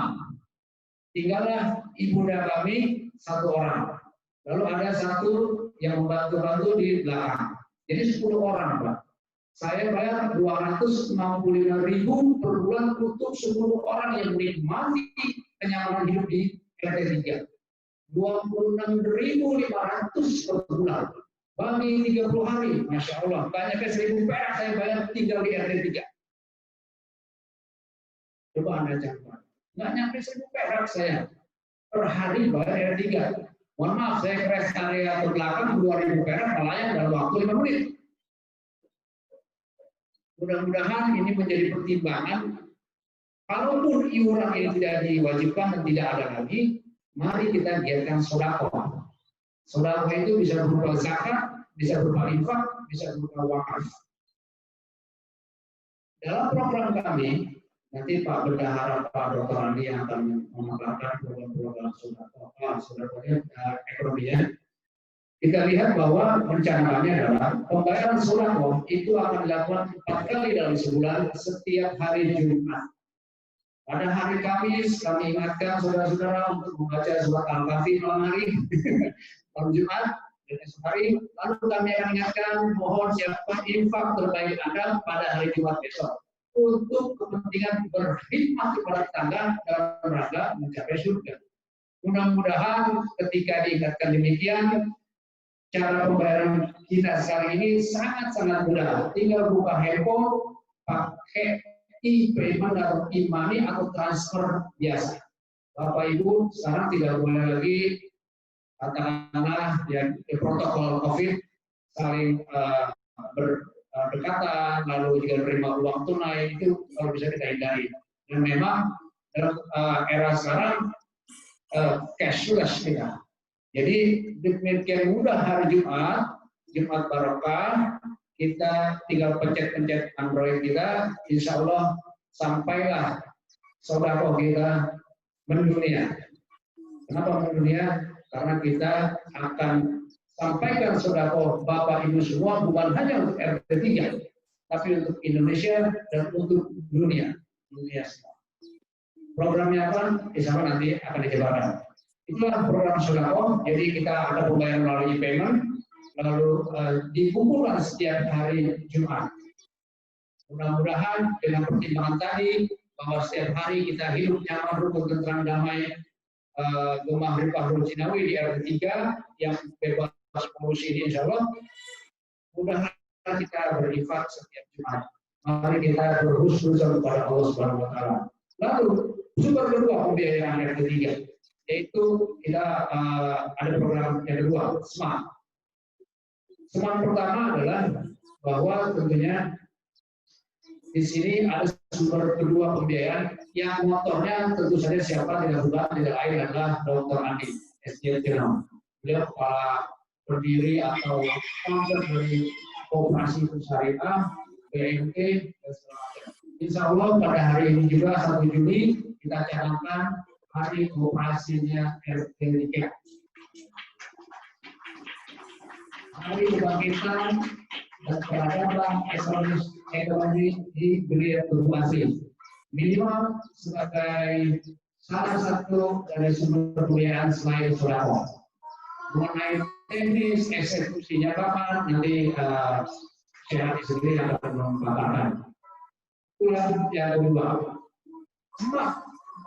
S6: Tinggallah ibunda kami 1 orang. Lalu ada 1 yang membantu-bantu di belakang. Jadi 10 orang, Pak. Saya bayar 265.000 per bulan untuk 10 orang yang menikmati kenyamanan hidup di RT 3. 26.500 per bulan. Bagi 30 hari, Masya Allah. Banyaknya 1.000 perak saya bayar tinggal di RT 3. Coba Anda catat. Nggak nyampe 1.000 perak saya. Per hari bayar RT 3. Mohon maaf, saya ke rest area ke belakang 2.000 perak melayang dalam waktu 5 menit. Mudah-mudahan ini menjadi pertimbangan. Kalaupun iuran ini tidak diwajibkan dan tidak ada lagi, mari kita giatkan sodako. Sodako itu bisa berupa zakat, bisa berupa infak, bisa berupa wakaf. Dalam program kami, nanti Pak Bendahara, Pak Dr. Andi yang akan memaparkan program-program sodako ekonominya. Kita lihat bahwa rencananya adalah pembayaran sodako itu akan dilakukan 4 kali dalam sebulan setiap hari Jumat. Pada hari Kamis kami ingatkan saudara-saudara untuk membaca surat Al-Kahfi malam hari malam Jumat dan esok hari. Lalu kami akan ingatkan mohon siapkan infak terbaik Anda pada hari Jumat besok untuk kepentingan berkhidmat kepada tetangga dalam rangka mencapai surga. Mudah-mudahan ketika diingatkan demikian, cara pembayaran kita sekarang ini sangat-sangat mudah. Tinggal buka handphone, pakai e-payment atau e-money atau transfer biasa. Bapak Ibu sekarang tidak boleh lagi katakanlah ya protokol COVID saling berdekatan, lalu juga menerima uang tunai, itu kalau bisa kita hindari. Dan memang dalam era sekarang cashless kita. Jadi demikian mudah hari Jumat Barokah, kita tinggal pencet-pencet Android kita, insya Allah sampailah sodako kita mendunia. Kenapa mendunia? Karena kita akan sampaikan sedekah Bapak Ibu semua bukan hanya untuk RT 3, tapi untuk Indonesia dan untuk dunia semua. Programnya apa? Insya Allah nanti akan dijabarkan. Itulah program sedekah. Jadi kita ada pembayaran melalui payment, lalu dikumpulkan setiap hari Jumat. Mudah-mudahan dengan pertimbangan tadi bahwa setiap hari kita hidup nyaman, rukun, tentram, damai, gemah ripah rucinawi di RT 3 yang bebas polusi ini, insya Allah mudah-mudahan kita berinfak setiap Jumat. Mari kita berhusnuzon kepada Allah Subhanahu Wa Taala. Lalu sumber kedua pembiayaan RT 3 yaitu kita ada program yang kedua, SMART. SMART pertama adalah bahwa tentunya di sini ada sumber kedua pembiayaan yang motornya tentu saja siapa tidak lain adalah Dr. Andi SJT. Beliau kepala berdiri atau founder dari Koperasi Syariah BMK dan sebagainya. Insya Allah pada hari ini juga 1 Juli kita canangkan hari kooperasinya RT 3. Hari kebangkitan dan peradaban ekonomi di Belia Turbasi. Minimal sebagai salah satu dari sumber pembiayaan selain sedekah. Mengenai teknis eksekusinya kapan nanti Syekh sendiri akan mengatakan. Itulah yang kedua. Semua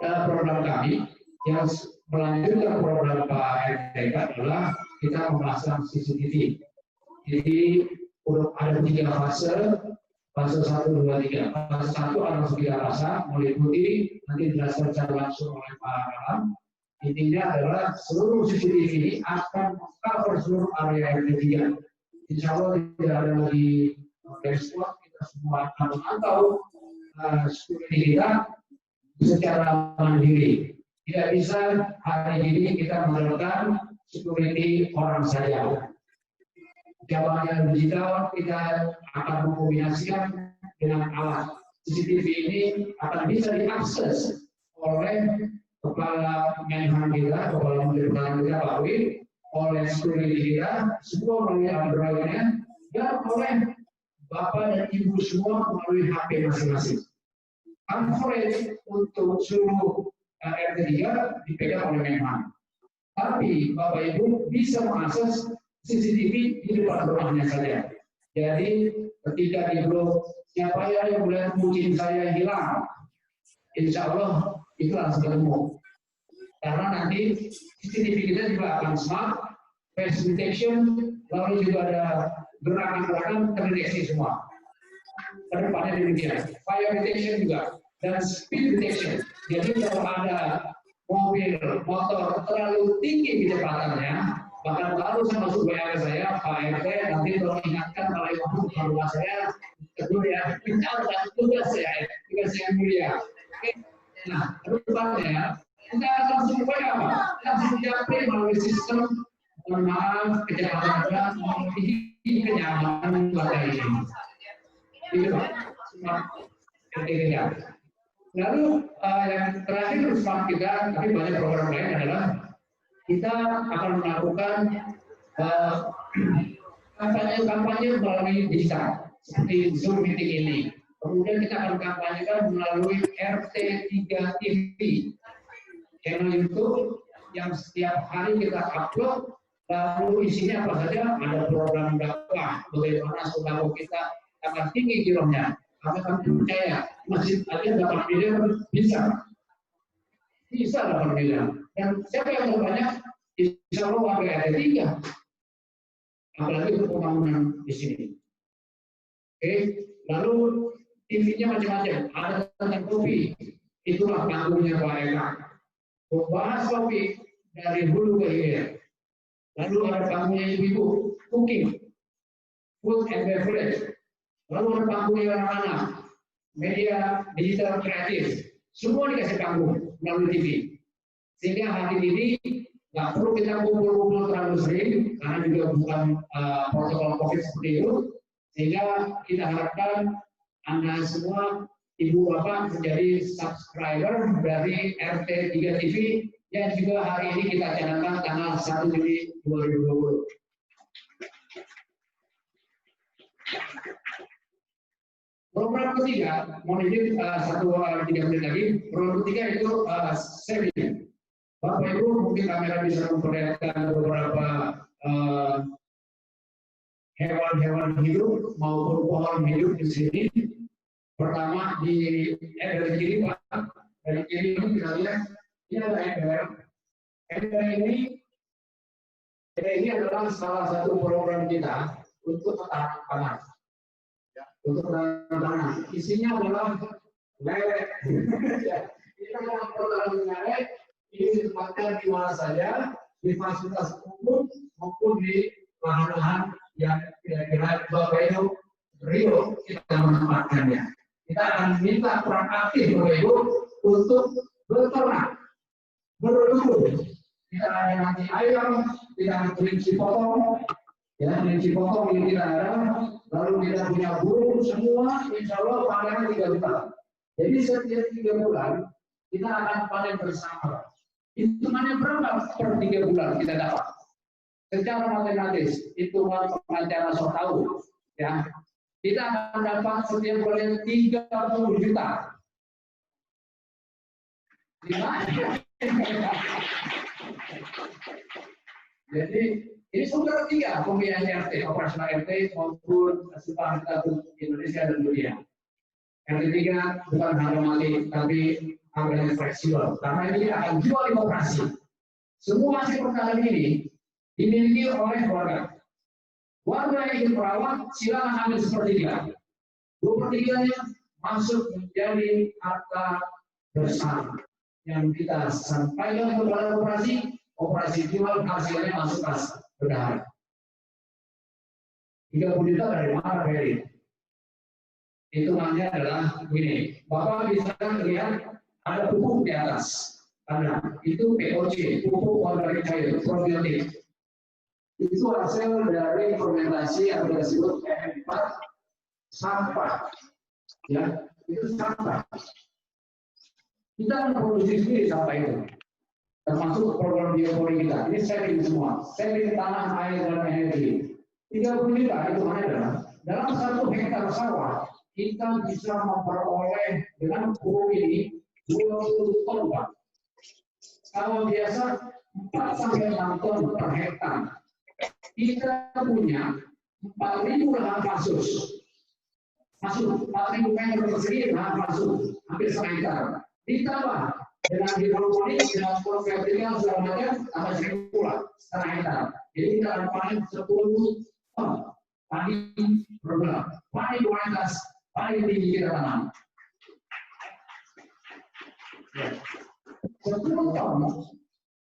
S6: program kami yang melanjutkan program Pak RTK adalah kita memasang CCTV. Jadi ada 3 fase, fase 1, 2, 3. Fase 1 ada 3 fase, meliputi nanti dijelaskan secara langsung oleh Pak Alam. Intinya adalah seluruh CCTV ini akan cover seluruh area RT 3. Insya Allah tidak ada lagi dashboard, kita semua akan memantau security kita secara mandiri. Tidak bisa hari ini kita mengandalkan security orang saja. Jawaban digital kita akan mengkombinasikan dengan alat CCTV ini akan bisa diakses oleh kepala Menhan kita, kepala Menteri Pertahanan kita Pak Wi, oleh security kita, semua melalui Android-nya, dan oleh Bapak dan Ibu semua melalui HP masing-masing. Coverage untuk seluruh RT 3 dipegang oleh Menhan. Tapi Bapak Ibu bisa mengakses CCTV di depan rumahnya saja. Jadi ketika di grup siapa yang boleh kucing saya hilang, insya Allah itu langsung ketemu. Karena nanti CCTV kita juga akan smart, face detection, lalu juga ada gerakan-gerakan terdeteksi semua. Kedepannya demikian. Fire detection juga dan speed detection. Jadi kalau ada mobil, motor terlalu tinggi kecepatannya, bahkan baru saya masuk WA saya, Pak RT, nanti tolong ingatkan kalau ibu rumah saya, kedua ya, minta tugas saya mulia. Nah, kedepannya kita langsung WA, langsung japri melalui sistem, mohon maaf, kecepatan berat, melalui kenyamanan pada ini. Itu smart RT. Lalu yang terakhir smart kita, tapi banyak program lain adalah kita akan melakukan kampanye melalui digital seperti Zoom meeting ini. Kemudian kita akan kampanyekan melalui RT 3 TV, channel YouTube yang setiap hari kita upload. Lalu isinya apa saja? Ada program dakwah, bagaimana sedekah kita akan tinggi kirohnya. Kami percaya masjid aja 8 miliar bisa 8 miliar. Dan siapa yang terbanyak? Insya Allah warga RT 3. Apalagi untuk pembangunan di sini. Oke, lalu TV-nya macam-macam. Ada tentang kopi. Itulah panggungnya Pak Eka. Membahas kopi dari hulu ke hilir. Lalu ada panggungnya ibu-ibu, cooking, food and beverage. Lalu ada panggungnya anak-anak, media digital kreatif. Semua dikasih panggung melalui TV. Sehingga hari ini nggak perlu kita kumpul-kumpul terlalu sering, karena juga bukan protokol COVID seperti itu. Sehingga kita harapkan Anda semua, Ibu Bapak menjadi subscriber dari RT 3 TV yang juga hari ini kita canangkan tanggal 1 Juli 2020. Program ketiga, mohon izin 3 menit lagi. Program ketiga itu seminar. Bapak Ibu mungkin kamera bisa memperlihatkan beberapa hewan-hewan hidup maupun pohon hidup di sini. Pertama dari kiri Pak, dari kiri ini kita lihat ini ada ember. Ember ini adalah salah satu program kita untuk ketahanan pangan. Untuk tanah, isinya adalah lele. Ini adalah pertanian lele. Ini ditempatkan di mana saja, di fasilitas umum maupun di lahan-lahan yang kira-kira Bapak Ibu Rio kita menempatkannya. Kita akan minta peran aktif Bapak Ibu untuk berternak, bertelur. Kita ada nanti ayam, kita ada kelinci potong, ya kelinci potong ini kita ada. Lalu kita punya burung semua, insya Allah panennya 3 bulan. Jadi setiap 3 bulan kita akan panen bersama. Hitungannya berapa per 3 bulan kita dapat? Secara matematis, hitungan pengacara so tahu, ya kita akan dapat setiap bulan 30 juta. Jadi ini sumber ketiga pembiayaan RT, operasional RT maupun asupan kita Indonesia dan dunia. Yang ketiga bukan harga mati, tapi harganya fleksibel. Karena ini akan jual di operasi. Semua hasil pertanian ini dimiliki oleh warga. Warga yang ingin merawat silakan ambil sepertiga. 2/3-nya masuk menjadi harta bersama yang kita sampaikan kepada operasi jual hasilnya masuk kas berdahara. 30 juta dari mana Ferry? Hitungannya adalah begini. Bapak bisa lihat ada pupuk di atas. Karena itu POC, pupuk organik cair, probiotik. Itu hasil dari fermentasi yang disebut PM4 sampah. Ya, itu sampah. Kita memproduksi sendiri sampah itu. Termasuk program biopori kita. Ini sharing semua. Sharing tanah, air, dan energi. 30 juta itu adalah dalam 1 hektar sawah kita bisa memperoleh dengan pupuk ini 20 ton. Kalau biasa 4-6 ton per hektar. Kita punya 4.000 lahan pasus. Masuk 4.000 meter persegi lahan pasus. Hampir 1 hektar. Ditambah dengan hidroponik, dengan pola vertikal segala macam, tambah 1.000 pula, 1/2 hektar. Jadi kita akan panen 10 ton padi per bulan. Padi kualitas paling tinggi kita tanam. 10 ton,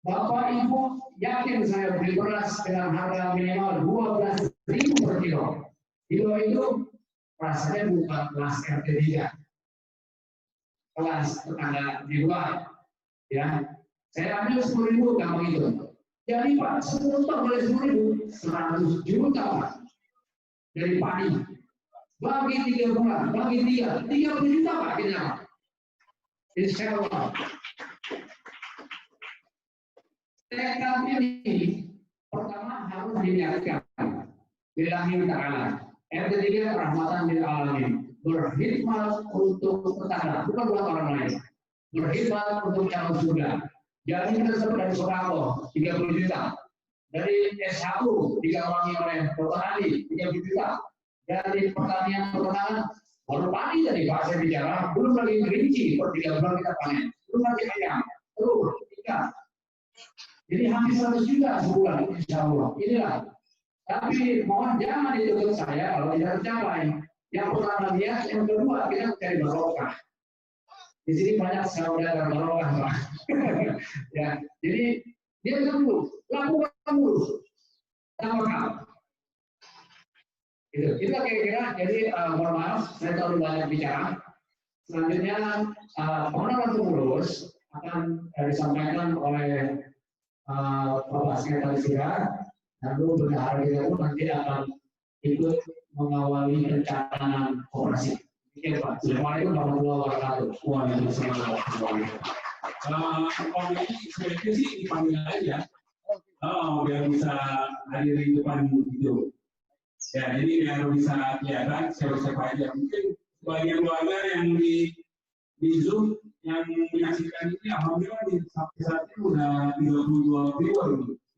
S6: Bapak Ibu yakin saya beli beras dengan harga minimal 12.000 per kilo. Kilo itu rasanya bukan kelas RT 3. Kelas tetangga di luar, ya. Saya ambil 10.000 gampang itu. Jadi Pak, 10 ton dari 10.000, 100 juta Pak. Dari padi. Bagi 3 bulan, bagi 30 juta Pak kita. Insya Allah. Tekad ini pertama harus diniatkan. Billahi ta'ala. Yang ketiga rahmatan lil alamin. Berkhidmat untuk tetangga, bukan buat orang lain. Berkhidmat untuk calon surga. Jadi kita sebut dari Soekarno 30 juta. Dari S1 digawangi oleh Dr. Ali 30 juta. Dari pertanian peternakan baru padi tadi Pak saya bicara, belum lagi merinci per 3 bulan kita panen. Belum lagi ayam, telur, ikan. Jadi hampir 100 juta sebulan, insya Allah. Inilah. Tapi mohon jangan ditutup saya kalau tidak tercapai. Yang pertama lihat, yang kedua kita cari barokah. Di sini banyak saudara barokah, Pak. Ya, jadi dia dulu lakukan dulu. Tawakal. Itu kira-kira. Jadi mohon maaf, saya terlalu banyak bicara. Selanjutnya pengenalan pengurus akan disampaikan oleh Bapak Sekretaris Sigar, lalu bendahara kita pun nanti akan ikut mengawali perencanaan operasi. Oke Pak. Assalamualaikum warahmatullahi wabarakatuh. Waalaikumsalam warahmatullahi wabarakatuh.
S2: Sebaiknya sih dipanggil aja. Biar bisa hadir di depan itu. Ya, jadi biar bisa kelihatan siapa aja. Mungkin sebagian keluarga yang di Zoom yang menyaksikan ini, alhamdulillah sampai saat ini udah 32 viewer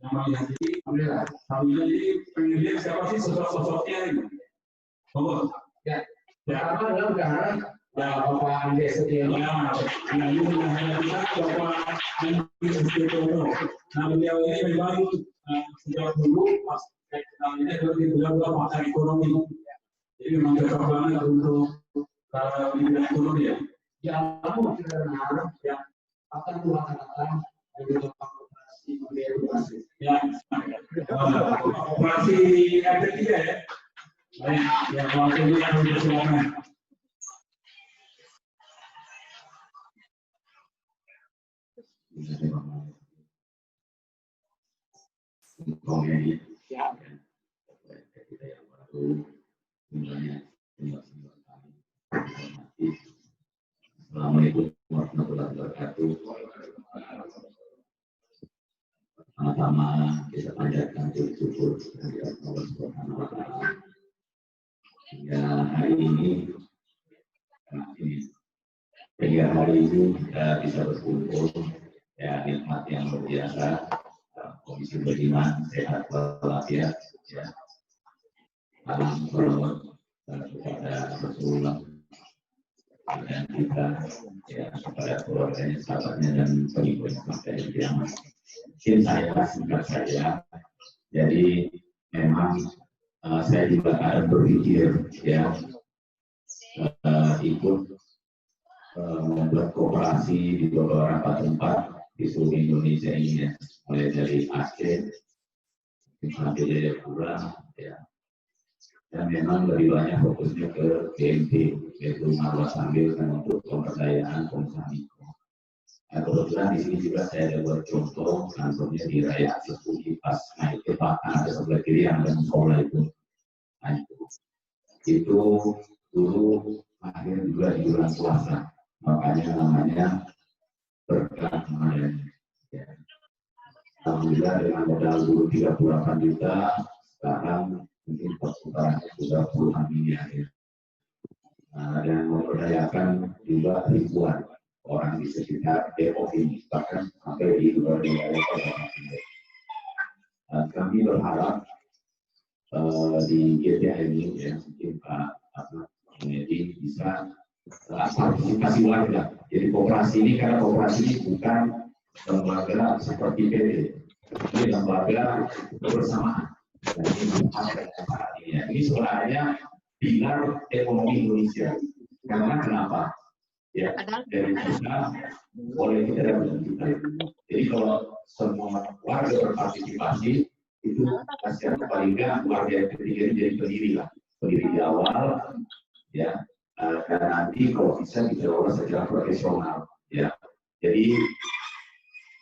S2: yang melihat. Jadi alhamdulillah, jadi pengen lihat siapa sih sosok-sosoknya ini. Bagus. Ya. Pertama adalah berharap Bapak Andi Setiono. Nah, ini hanya kita Bapak Andi Setiono. Nah, beliau ini memang sejak dulu pas ini beliau pakar ekonomi. Jadi memang cocok banget untuk di bidang ekonomi ya. Jalan karena yang akan melaksanakan untuk operasi edukasi. Ya, operasi yang ketiga ya. Baik, ya waktu ini kami persilakan.
S10: Komedi ya kita yang baru semuanya Assalamualaikum warahmatullahi wabarakatuh. Sama-sama kita panjatkan syukur kehadirat Allah Subhanahu wa taala. Ya, hari ini kita bisa berkumpul ya, nikmat yang luar biasa. Komisi beriman sehat walafiat ya. Salam hormat kepada Rasulullah dan kita ya, kepada keluarganya, sahabatnya dan pengikutnya sampai kiamat. Mungkin saya singkat saja. Jadi memang saya juga akan berpikir ya ikut membuat kooperasi di beberapa tempat di seluruh Indonesia ini ya, mulai dari Aceh sampai Jayapura ya, dan memang lebih banyak fokusnya ke BMT, yaitu Marwah Sambil dan untuk pemberdayaan pengusaha mikro. Nah, kebetulan di sini juga saya ada buat contoh kantornya di Raya Akses Budi pas naik ke Pakan ada sebelah kiri yang ada musola itu. Nah, itu dulu akhir juga di bulan puasa, makanya namanya berkah kemarin. Ya. Alhamdulillah dengan modal dulu 38 juta, sekarang mungkin perputarannya sudah puluhan miliar ya. Nah, dan memperdayakan juga ribuan orang di sekitar Depok ini, bahkan sampai di luar wilayah Kota Timur. Kami berharap di GTA ini ya, mungkin Pak Medi bisa partisipasi warga. Jadi koperasi ini, karena koperasi ini bukan lembaga seperti PT, ini lembaga kebersamaan. Dan ini sebenarnya pilar ekonomi Indonesia. Karena kenapa? Ya, dari kita boleh kita dapat kita. Jadi kalau semua warga berpartisipasi, itu hasilnya paling nggak warga yang ketiga ini jadi pendiri lah, pendiri di awal, ya. Karena nanti kalau bisa dikelola secara profesional, ya. Jadi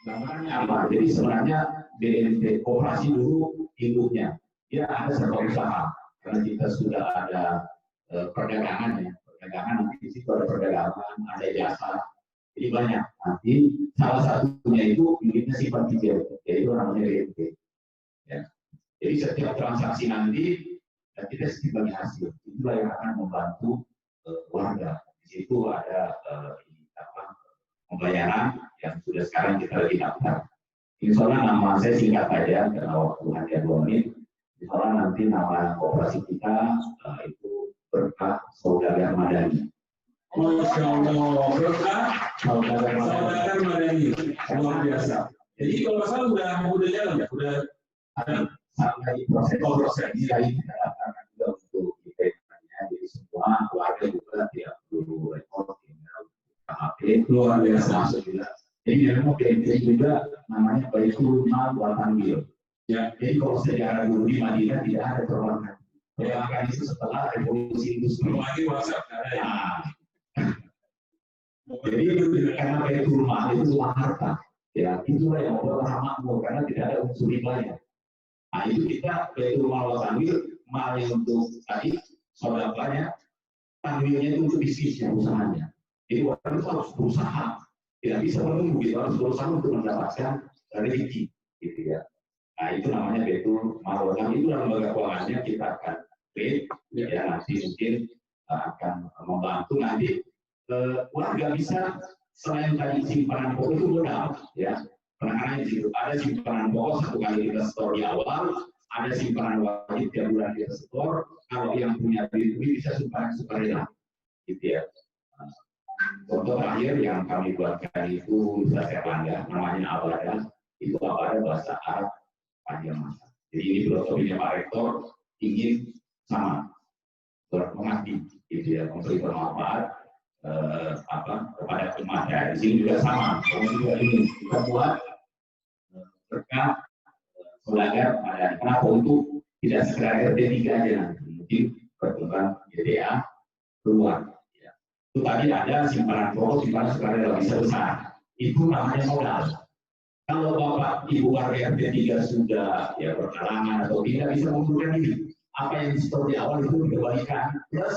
S10: namanya apa? Jadi sebenarnya BNT koperasi dulu induknya, ya ada sektor usaha. Karena kita sudah ada perdagangan ya, perdagangan di situ ada perdagangan, ada jasa, jadi banyak. Nanti salah satunya itu unitnya simpan pinjam, jadi itu namanya BNT. Ya. Jadi setiap transaksi nanti kita sedikit bagi hasil, itulah yang akan membantu warga. Di situ ada pembayaran yang sudah sekarang kita lagi daftar. Insya Allah nama saya singkat saja karena waktu hanya 2 menit. Insya Allah nanti nama kooperasi kita itu Berkah Saudagar Madani. Masya Allah, Berkah Saudagar Madani, luar biasa. Jadi kalau nggak salah udah jalan ya, udah ada sampai proses ini kita daftarkan juga untuk IPK-nya. Jadi semua keluarga juga tidak perlu repot tinggal KHP luar biasa masuk juga. Jadi memang BNT juga namanya Baitul Mal wa Tanwir. Ya, jadi kalau sejarah dulu di Madinah tidak ada perbankan. Perbankan itu setelah revolusi industri. Lagi WhatsApp ada. Jadi itu karena Baitul Mal itu rumah harta. Ya, itulah yang membuat orang makmur karena tidak ada unsur ribanya. Nah, itu kita Baitul Mal wa Tanwir, mal untuk tadi saudaranya, tanwirnya itu untuk bisnisnya, usahanya. Jadi orang itu harus berusaha, tidak bisa menunggu, gitu, harus berusaha untuk mendapatkan rezeki, gitu ya. Nah, itu namanya Baitul Mal wa Tanwir, itu lembaga keuangannya kita akan rate, ya nanti mungkin akan membantu nanti warga bisa selain tadi simpanan pokok itu modal, ya penanganan di situ ada simpanan pokok 1 kali kita store di awal, ada simpanan wajib tiap bulan kita store. Kalau yang punya duit bisa simpanan sukarela, gitu ya. Contoh terakhir yang kami buatkan itu saya Erlangga, namanya Abada. Itu Abada bahasa Arab panjang masa. Jadi ini filosofinya Pak Rektor ingin sama mengabdi, gitu ya, memberi bermanfaat kepada umat. Ya, di sini juga sama. Kami juga ingin kita buat berkah belajar pada kenapa untuk tidak sekedar RT3 aja, mungkin perkembangan GDA keluar. Itu tadi ada simpanan pokok, simpanan sukarela bisa besar. Itu namanya modal. Kalau Bapak Ibu warga RT3 sudah ya berkalangan atau tidak bisa mengumpulkan ini, apa yang di-store di awal itu dikembalikan plus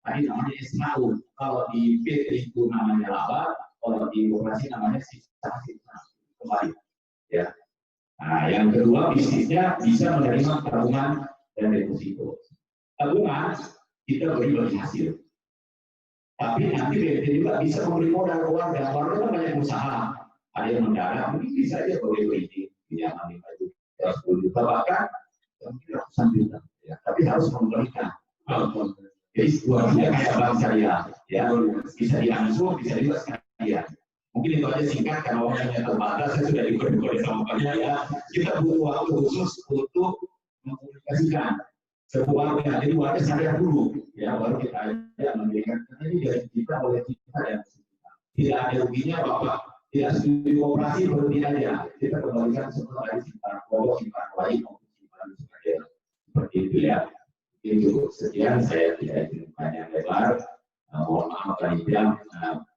S10: tadi namanya SHU. Kalau di PT itu namanya laba, kalau di operasi namanya sisa kembali. Ya. Nah, yang kedua bisnisnya bisa menerima tabungan dan deposito. Tabungan kita beri bagi hasil. Tapi nanti BPT juga bisa memberi modal ke warga. Warga kan banyak usaha, ada yang mendadak, mungkin bisa aja boleh beri pinjaman 5 juta, 10 juta, bahkan mungkin ratusan juta. Ya, tapi harus mengembalikan. Jadi situasinya kayak bank syariah, ya bisa diangsur, bisa juga sekalian. Mungkin itu aja singkat karena waktunya terbatas. Saya sudah dikode sama Pak ya. Kita butuh waktu khusus untuk mengkomunikasikan sebuah warga. Jadi warga sadar dulu. Ya, baru kita aja memberikan karena ini dari kita oleh kita dan tidak ada ruginya Bapak tidak setuju operasi berhenti aja, kita kembalikan semua dari simpanan pokok, simpanan wajib maupun simpanan sukarela seperti itu ya. Mungkin cukup sekian, saya tidak ingin banyak lebar. Mohon maaf panitia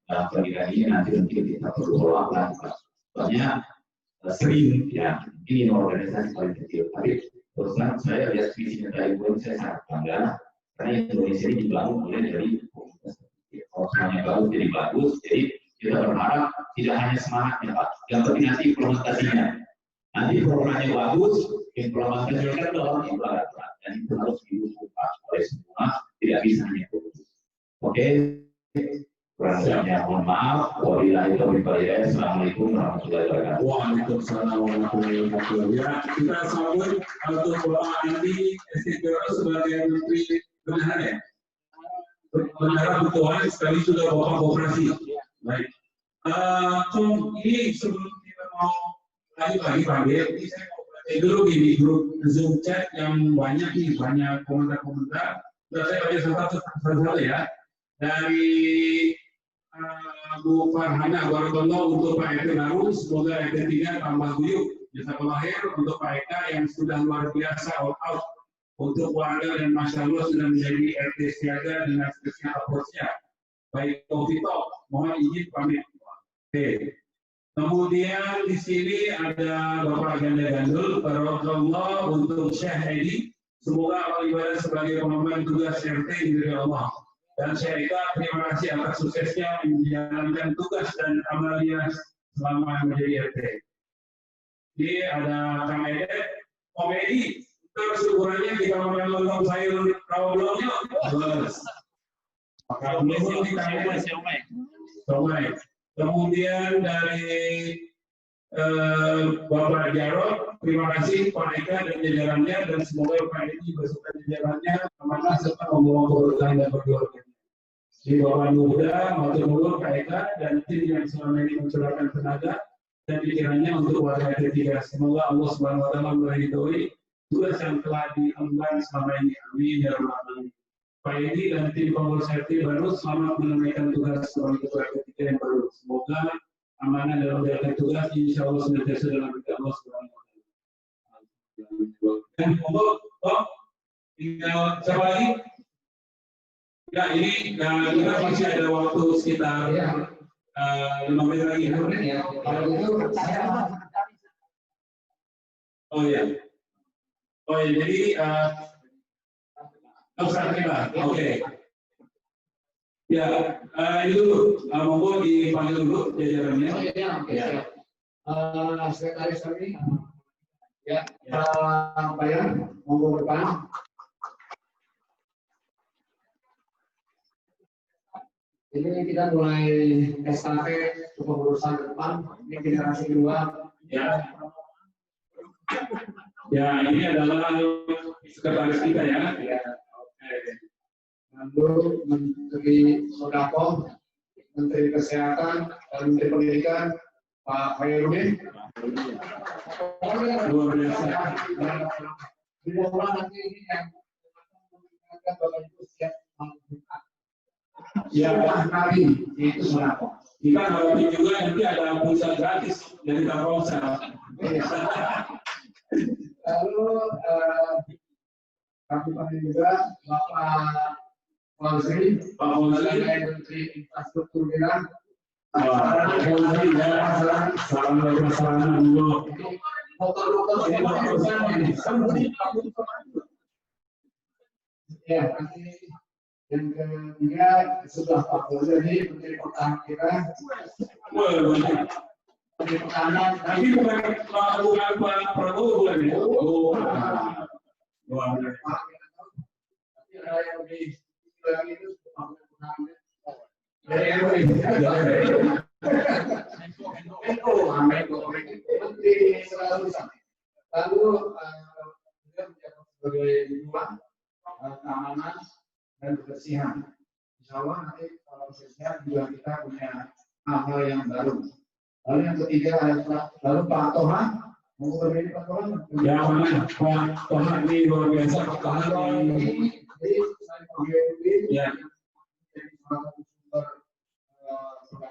S10: dalam pernikahan ini nanti mungkin kita perlu follow up lagi Pak. Soalnya sering ya ini organisasi paling kecil, tapi terus terang saya lihat visinya dari bulan saya sangat bangga. Karena Indonesia ini dibangun mulai dari komunitas orangnya bagus jadi bagus, jadi kita berharap tidak hanya semangatnya Pak, yang penting nanti implementasinya. Nanti programnya bagus, implementasinya kan dalam ibarat dan itu harus didukung Pak oleh semua, tidak bisa hanya fokus. Oke, kurang lebihnya mohon maaf. Wabillahi taufiq wal hidayah. Assalamualaikum warahmatullahi wabarakatuh.
S2: Waalaikumsalam warahmatullahi wabarakatuh. Ya, kita sambut untuk Bapak Andi Estigoro sebagai Menteri Benar ya, benar ketuaan sekali sudah Bapak Koperasi. Baik, ini sebelum kita mau lanjut lagi Pak ini saya mau baca dulu di grup Zoom chat yang banyak nih, banyak komentar-komentar. Sudah saya baca satu-satu ya. Dari Bu Farhana Barakallah untuk Pak RT baru, semoga RT3 tambah guyup. Jazakallah khair untuk Pak Eka yang sudah luar biasa all out. Untuk warga dan Masya Allah sudah menjadi RT siaga dengan spesial approach-nya. Baik Tofito, mohon izin pamit. Oke. Kemudian di sini ada Bapak Ganda Gandul, Barakallah untuk Syekh Edi. Semoga amal ibadah sebagai pengemban tugas RT dari Allah. Dan Syekh Eka, terima kasih atas suksesnya menjalankan tugas dan amalnya selama menjadi RT. Jadi ada Kang Edet, komedi. Syukurannya kita menonton sayur rawolnya bagus. Maka belum ditanya somai. Kemudian dari Bapak Jarod, terima kasih Pak Eka dan jajarannya dan semoga Pak ini beserta jajarannya amanah serta membawa keberkahan dan berkeluarga. Di Bapak Muda, matur nuwun Pak Eka dan tim yang selama ini mencurahkan tenaga dan pikirannya untuk warga RT3. Semoga Allah Subhanahu Wa Taala meridhoi tugas yang telah diemban selama ini. Amin ya rabbal alamin. Pak Edi dan tim pengurus RT baru selamat menunaikan tugas sebagai ketua RT3 yang baru. Semoga amanah dalam menjalankan tugas insya Allah senantiasa dalam ridha Allah Subhanahu wa taala. Dan untuk tinggal siapa lagi? Ya ini kita masih ada waktu sekitar 5 menit lagi. Ya. Oh ya. Oh ya, jadi oke. Ya, itu dulu. Monggo dipanggil dulu jajarannya.
S6: Oh iya, oke. Ya. Sekretaris kami. Ya, Bayan, monggo depan. Ini kita mulai estafet kepengurusan ke depan. Ini generasi kedua.
S2: Ya. Ya, ini adalah sekretaris kita ya.
S6: Ya. Oke. Lalu Menteri Sodako, Menteri Kesehatan, dan Menteri Pendidikan, Pak Hairudin.
S2: Luar biasa.
S6: Dimohon nanti ini yang Bapak Ibu siap membuka.
S2: Ya,
S6: kali itu Sodako.
S2: kita harapin juga nanti ada pulsa gratis dari Telkomsel.
S6: Lalu kami panggil juga Bapak Fauzi,
S2: Pak Fauzi,
S6: Menteri Infrastruktur kita.
S2: Pak Fauzi, ya, salam dari masyarakat dulu.
S6: Motor-motor ya, nanti yang ketiga sudah Pak Fauzi ini Menteri Pertahanan kita. Menteri Pertahanan.
S2: Tapi bukan Pak Prabowo bukan ya? Oh, luar biasa.
S6: Tapi ada yang lebih lagi itu Pak Pertahanan. Menteri selalu sama. Lalu dia menjabat sebagai lingkungan, keamanan dan kebersihan. Insya Allah nanti kalau kebersihan juga kita punya hal-hal yang baru. Lalu yang ketiga adalah lalu Pak Toha, mau berdiri Pak Toha?
S2: Ya, mana Pak Toha ini luar biasa Pak Toha ini.
S6: Saya panggil
S2: Ya.
S6: jadi salah satu sumber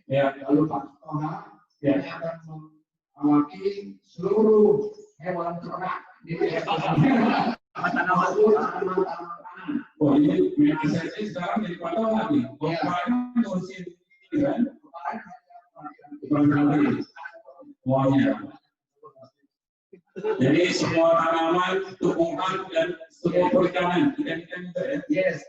S2: Ya.
S6: lalu Pak Toha
S2: Ya.
S6: ini akan mewakili seluruh hewan ternak di
S2: Oh, ini biasanya sekarang jadi Pak Toha nih. Kemarin ngurusin kan? Semuanya. Jadi semua tanaman, tumbuhan dan semua perikanan kita juga ya.
S6: Yes,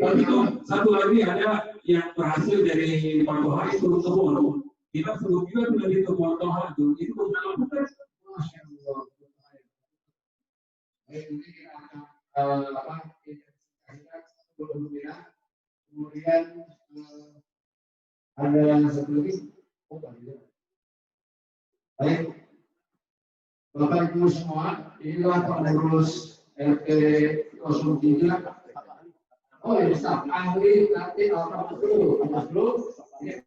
S2: Tapi itu satu lagi ada yang berhasil dari Pak Toha itu turun. Kita sebut juga dari Pak Toha itu bukan bukan.
S6: Kemudian ada satu lagi. Baik, Bapak Ibu semua, inilah pengurus RT 03. Oh ya, staf ahli nanti dulu. Ini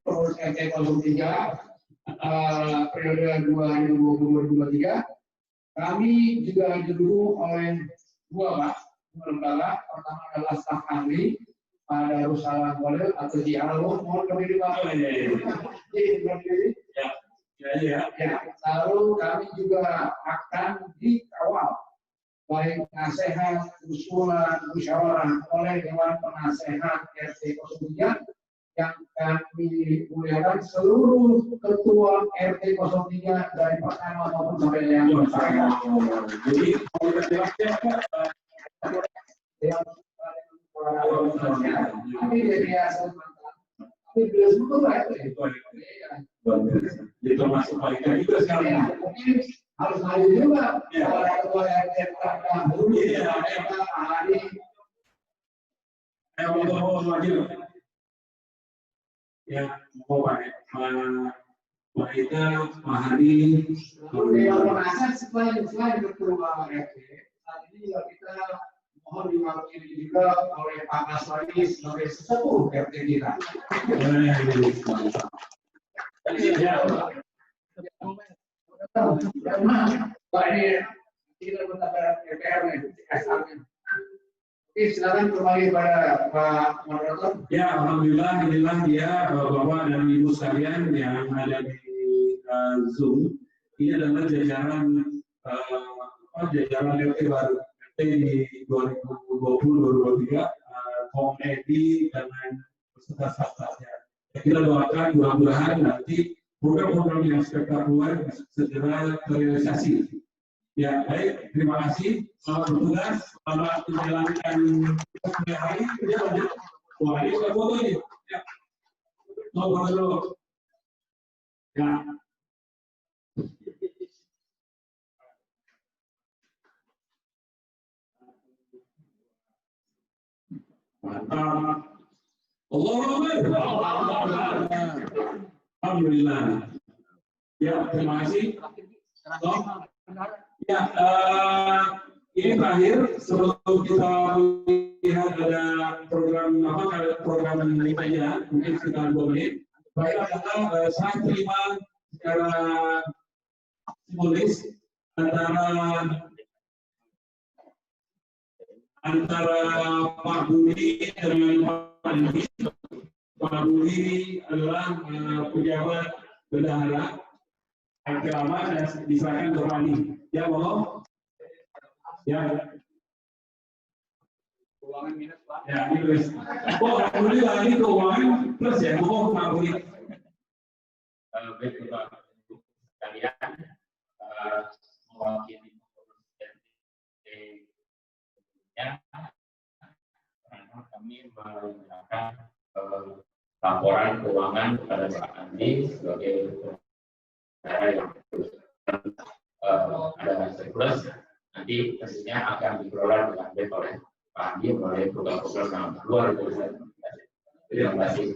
S6: pengurus RT 03 periode 2020-2023. Kami juga didukung oleh dua lembaga. Pertama adalah staf ahli Pak Darussalam Khalil atau Dialog. Mohon berdiri Pak. Ya. Lalu kami juga akan dikawal baik nasihat, usulan, musyawarah oleh Dewan Penasehat RT 03 yang kami muliakan seluruh ketua RT 03 dari pertama maupun sampai yang terakhir.
S2: Jadi kalau kita jelaskan
S6: Tapi dari asal tapi beliau semua itu.
S2: Jadi termasuk Pak Ika juga sekarang.
S6: Mungkin harus maju juga para ketua RT terdahulu. Pak Hadi.
S2: Saya mau maju. Ya, mau Pak Ika, Pak Hadi.
S6: Lalu Dewan Penasehat selain ketua RT, saat ini juga kita mohon diwakili juga oleh Pak Aswadi sebagai sesepuh RT kita. Ya, Pak ini kita bertanya DPR nih, SR-nya. Oke, silakan kembali pada Pak Moderator.
S2: Ya, alhamdulillah inilah dia Bapak dan Ibu sekalian yang ada di Zoom. Ini adalah jajaran RT baru RT di 2020-2023 komedi dengan peserta staffnya. Kita doakan mudah-mudahan nanti program-program yang spektakuler segera terrealisasi. Ya, baik, terima kasih. Selamat bertugas, selamat menjalankan hari. Ya, lanjut. Wah, ini sudah foto ini. Ya. Mau foto dulu. Ya. Mantap. Allahu Akbar. Alhamdulillah. Ya, terima kasih. Ya, ini terakhir sebelum kita lihat ada program lainnya, mungkin sekitar 2 menit. Baik, adalah saya terima secara simbolis antara Pak Budi dengan Pak Andi. Pak Budi adalah pejabat bendahara RT lama dan diserahkan ke Pak Andi. Ya, mohon. Ya. Keuangan minus, Pak. Ya, minus. Oh, Pak Budi lagi keuangan plus ya, mohon Pak Budi.
S9: Baik, Bapak Ibu sekalian, mewakili karena kami menggunakan laporan keuangan kepada Pak Andi sebagai negara yang ada surplus, nanti tentunya akan dikelola dengan baik oleh Pak Andi melalui program-program yang luar biasa. Terima kasih.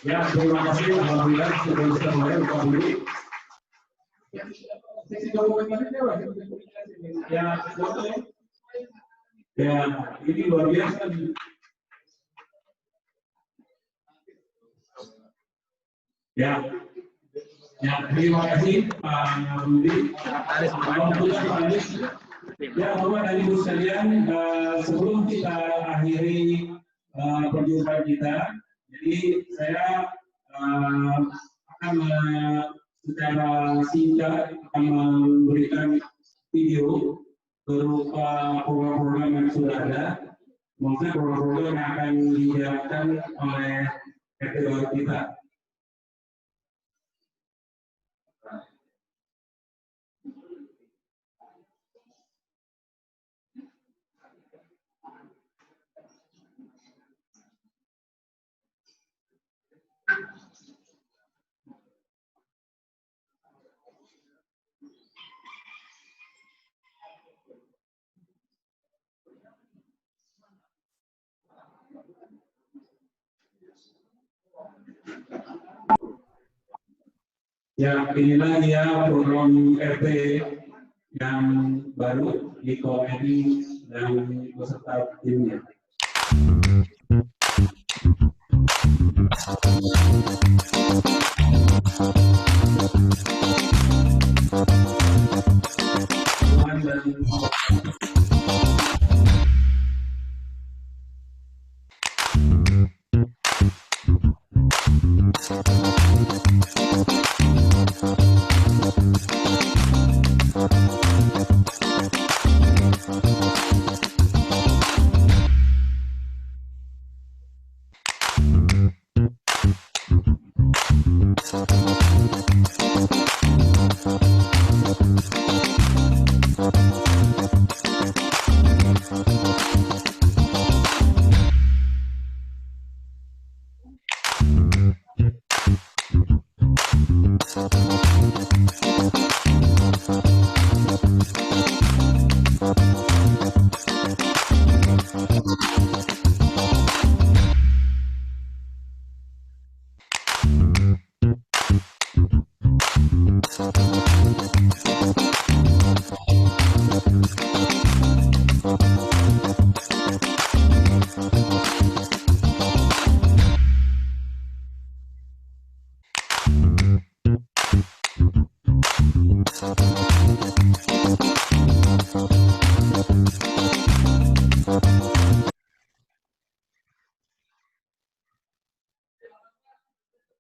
S2: Ya, terima kasih. Alhamdulillah sudah bisa mulai Pak Budi. Ya, ini luar biasa. Ya, ya, terima kasih Pak Budi. Ya, Bapak dan Ibu sekalian, sebelum kita akhiri perjumpaan kita, jadi saya akan secara singkat akan memberikan video berupa program-program yang sudah ada, maksudnya program-program yang akan dijalankan oleh RT baru kita. Ya, inilah dia program RT yang baru di KOMI dan beserta timnya.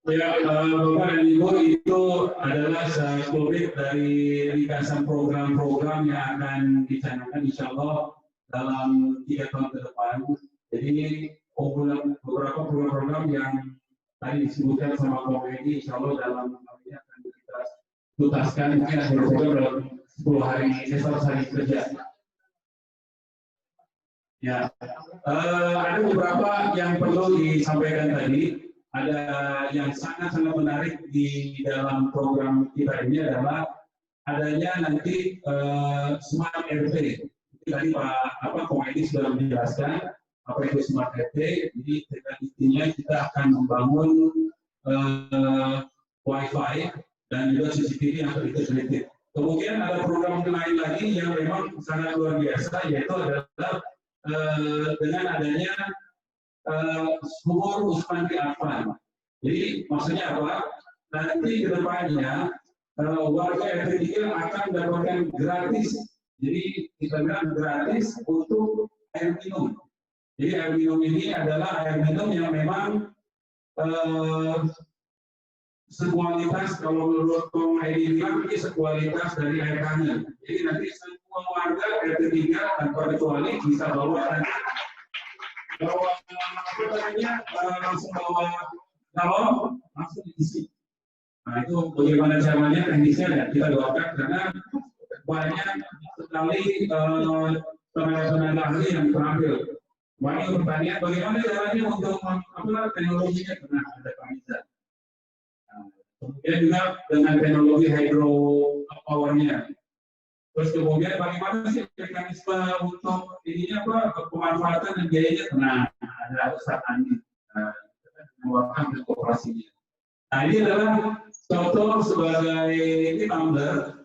S2: Ya, Bapak dan Ibu, itu adalah sekelumit dari ringkasan program-program yang akan dicanangkan insya Allah dalam 3 tahun ke depan. Jadi beberapa program-program yang tadi disebutkan sama komedi, insya Allah dalam ini akan kita tuntaskan mungkin ada program dalam 10 hari, 100 hari kerja. Ya, ada beberapa yang perlu disampaikan tadi. Ada yang sangat-sangat menarik di dalam program kita ini adalah adanya nanti smart RT. Tadi Pak Komedi sudah menjelaskan apa itu Smart RT. Jadi intinya kita akan membangun Wi-Fi dan juga CCTV yang terintegrated. Kemudian ada program lain lagi yang memang sangat luar biasa, yaitu adalah dengan adanya sumur Usman di Afan. Jadi maksudnya apa? Nanti ke depannya warga RT 3 akan mendapatkan gratis. Jadi kita bilang gratis untuk air minum. Jadi air minum ini adalah air minum yang memang sekualitas, kalau menurut Tom Edi bilang, ini sekualitas dari air tanah. Jadi nanti semua warga RT 3 tanpa kecuali bisa bawa apa namanya, langsung bawa galon, langsung diisi. Nah itu bagaimana caranya, teknisnya ya kita doakan karena banyak sekali tenaga ahli yang terampil. Banyak pertanyaan bagaimana caranya untuk apa teknologinya, karena ada Pak. Kemudian juga dengan teknologi hydro powernya. Terus kemudian bagaimana sih mekanisme untuk ininya apa pemanfaatan dan biayanya? Nah, ada Ustaz Andi mengeluarkan kooperasinya. Nah ini adalah contoh sebagai founder.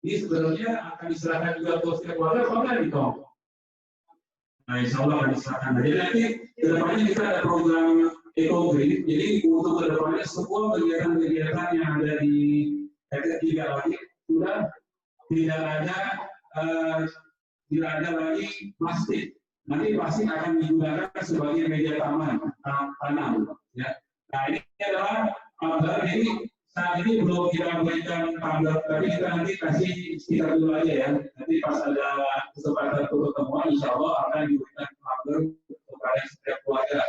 S2: Ini sebenarnya akan diserahkan juga ke setiap warga, apa enggak nih Tom? Nah, insya Allah akan diserahkan. Jadi nanti kedepannya kita ada program EcoGrid. Jadi untuk kedepannya semua kegiatan-kegiatan yang ada di RT 3 lagi sudah tidak ada lagi plastik. Nanti plastik akan digunakan sebagai media tanam. Ya. Nah ini adalah ini saat ini belum kita berikan tanggal, tapi kita nanti kasih sekitar dulu aja ya. Nanti pas ada kesempatan untuk pertemuan, insya Allah akan diberikan tanggal kepada setiap keluarga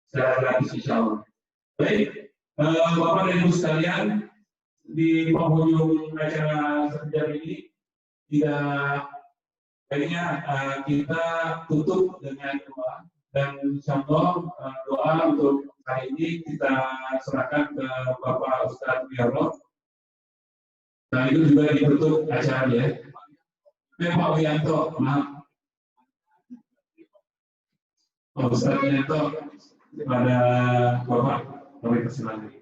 S2: secara gratis insya Allah. Baik, Bapak dan Ibu sekalian, di penghujung acara sejam ini tidak baiknya kita tutup dengan doa, dan insya Allah doa untuk hari ini kita serahkan ke Bapak Ustadz Wiarno. Nah itu juga ditutup acara ya. Pak Wianto, maaf. Ustadz Wianto kepada Bapak, kami persilakan.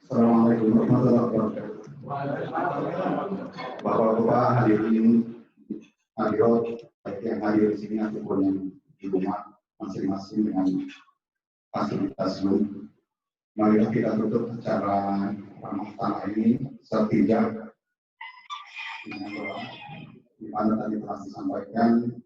S11: Assalamualaikum warahmatullahi wabarakatuh. Bapak-bapak hadirin hadirat, baik yang hadir di sini ataupun yang di rumah masing-masing dengan fasilitas Zoom. Mari kita tutup acara Ramadan ini setijak dengan doa di mana tadi telah disampaikan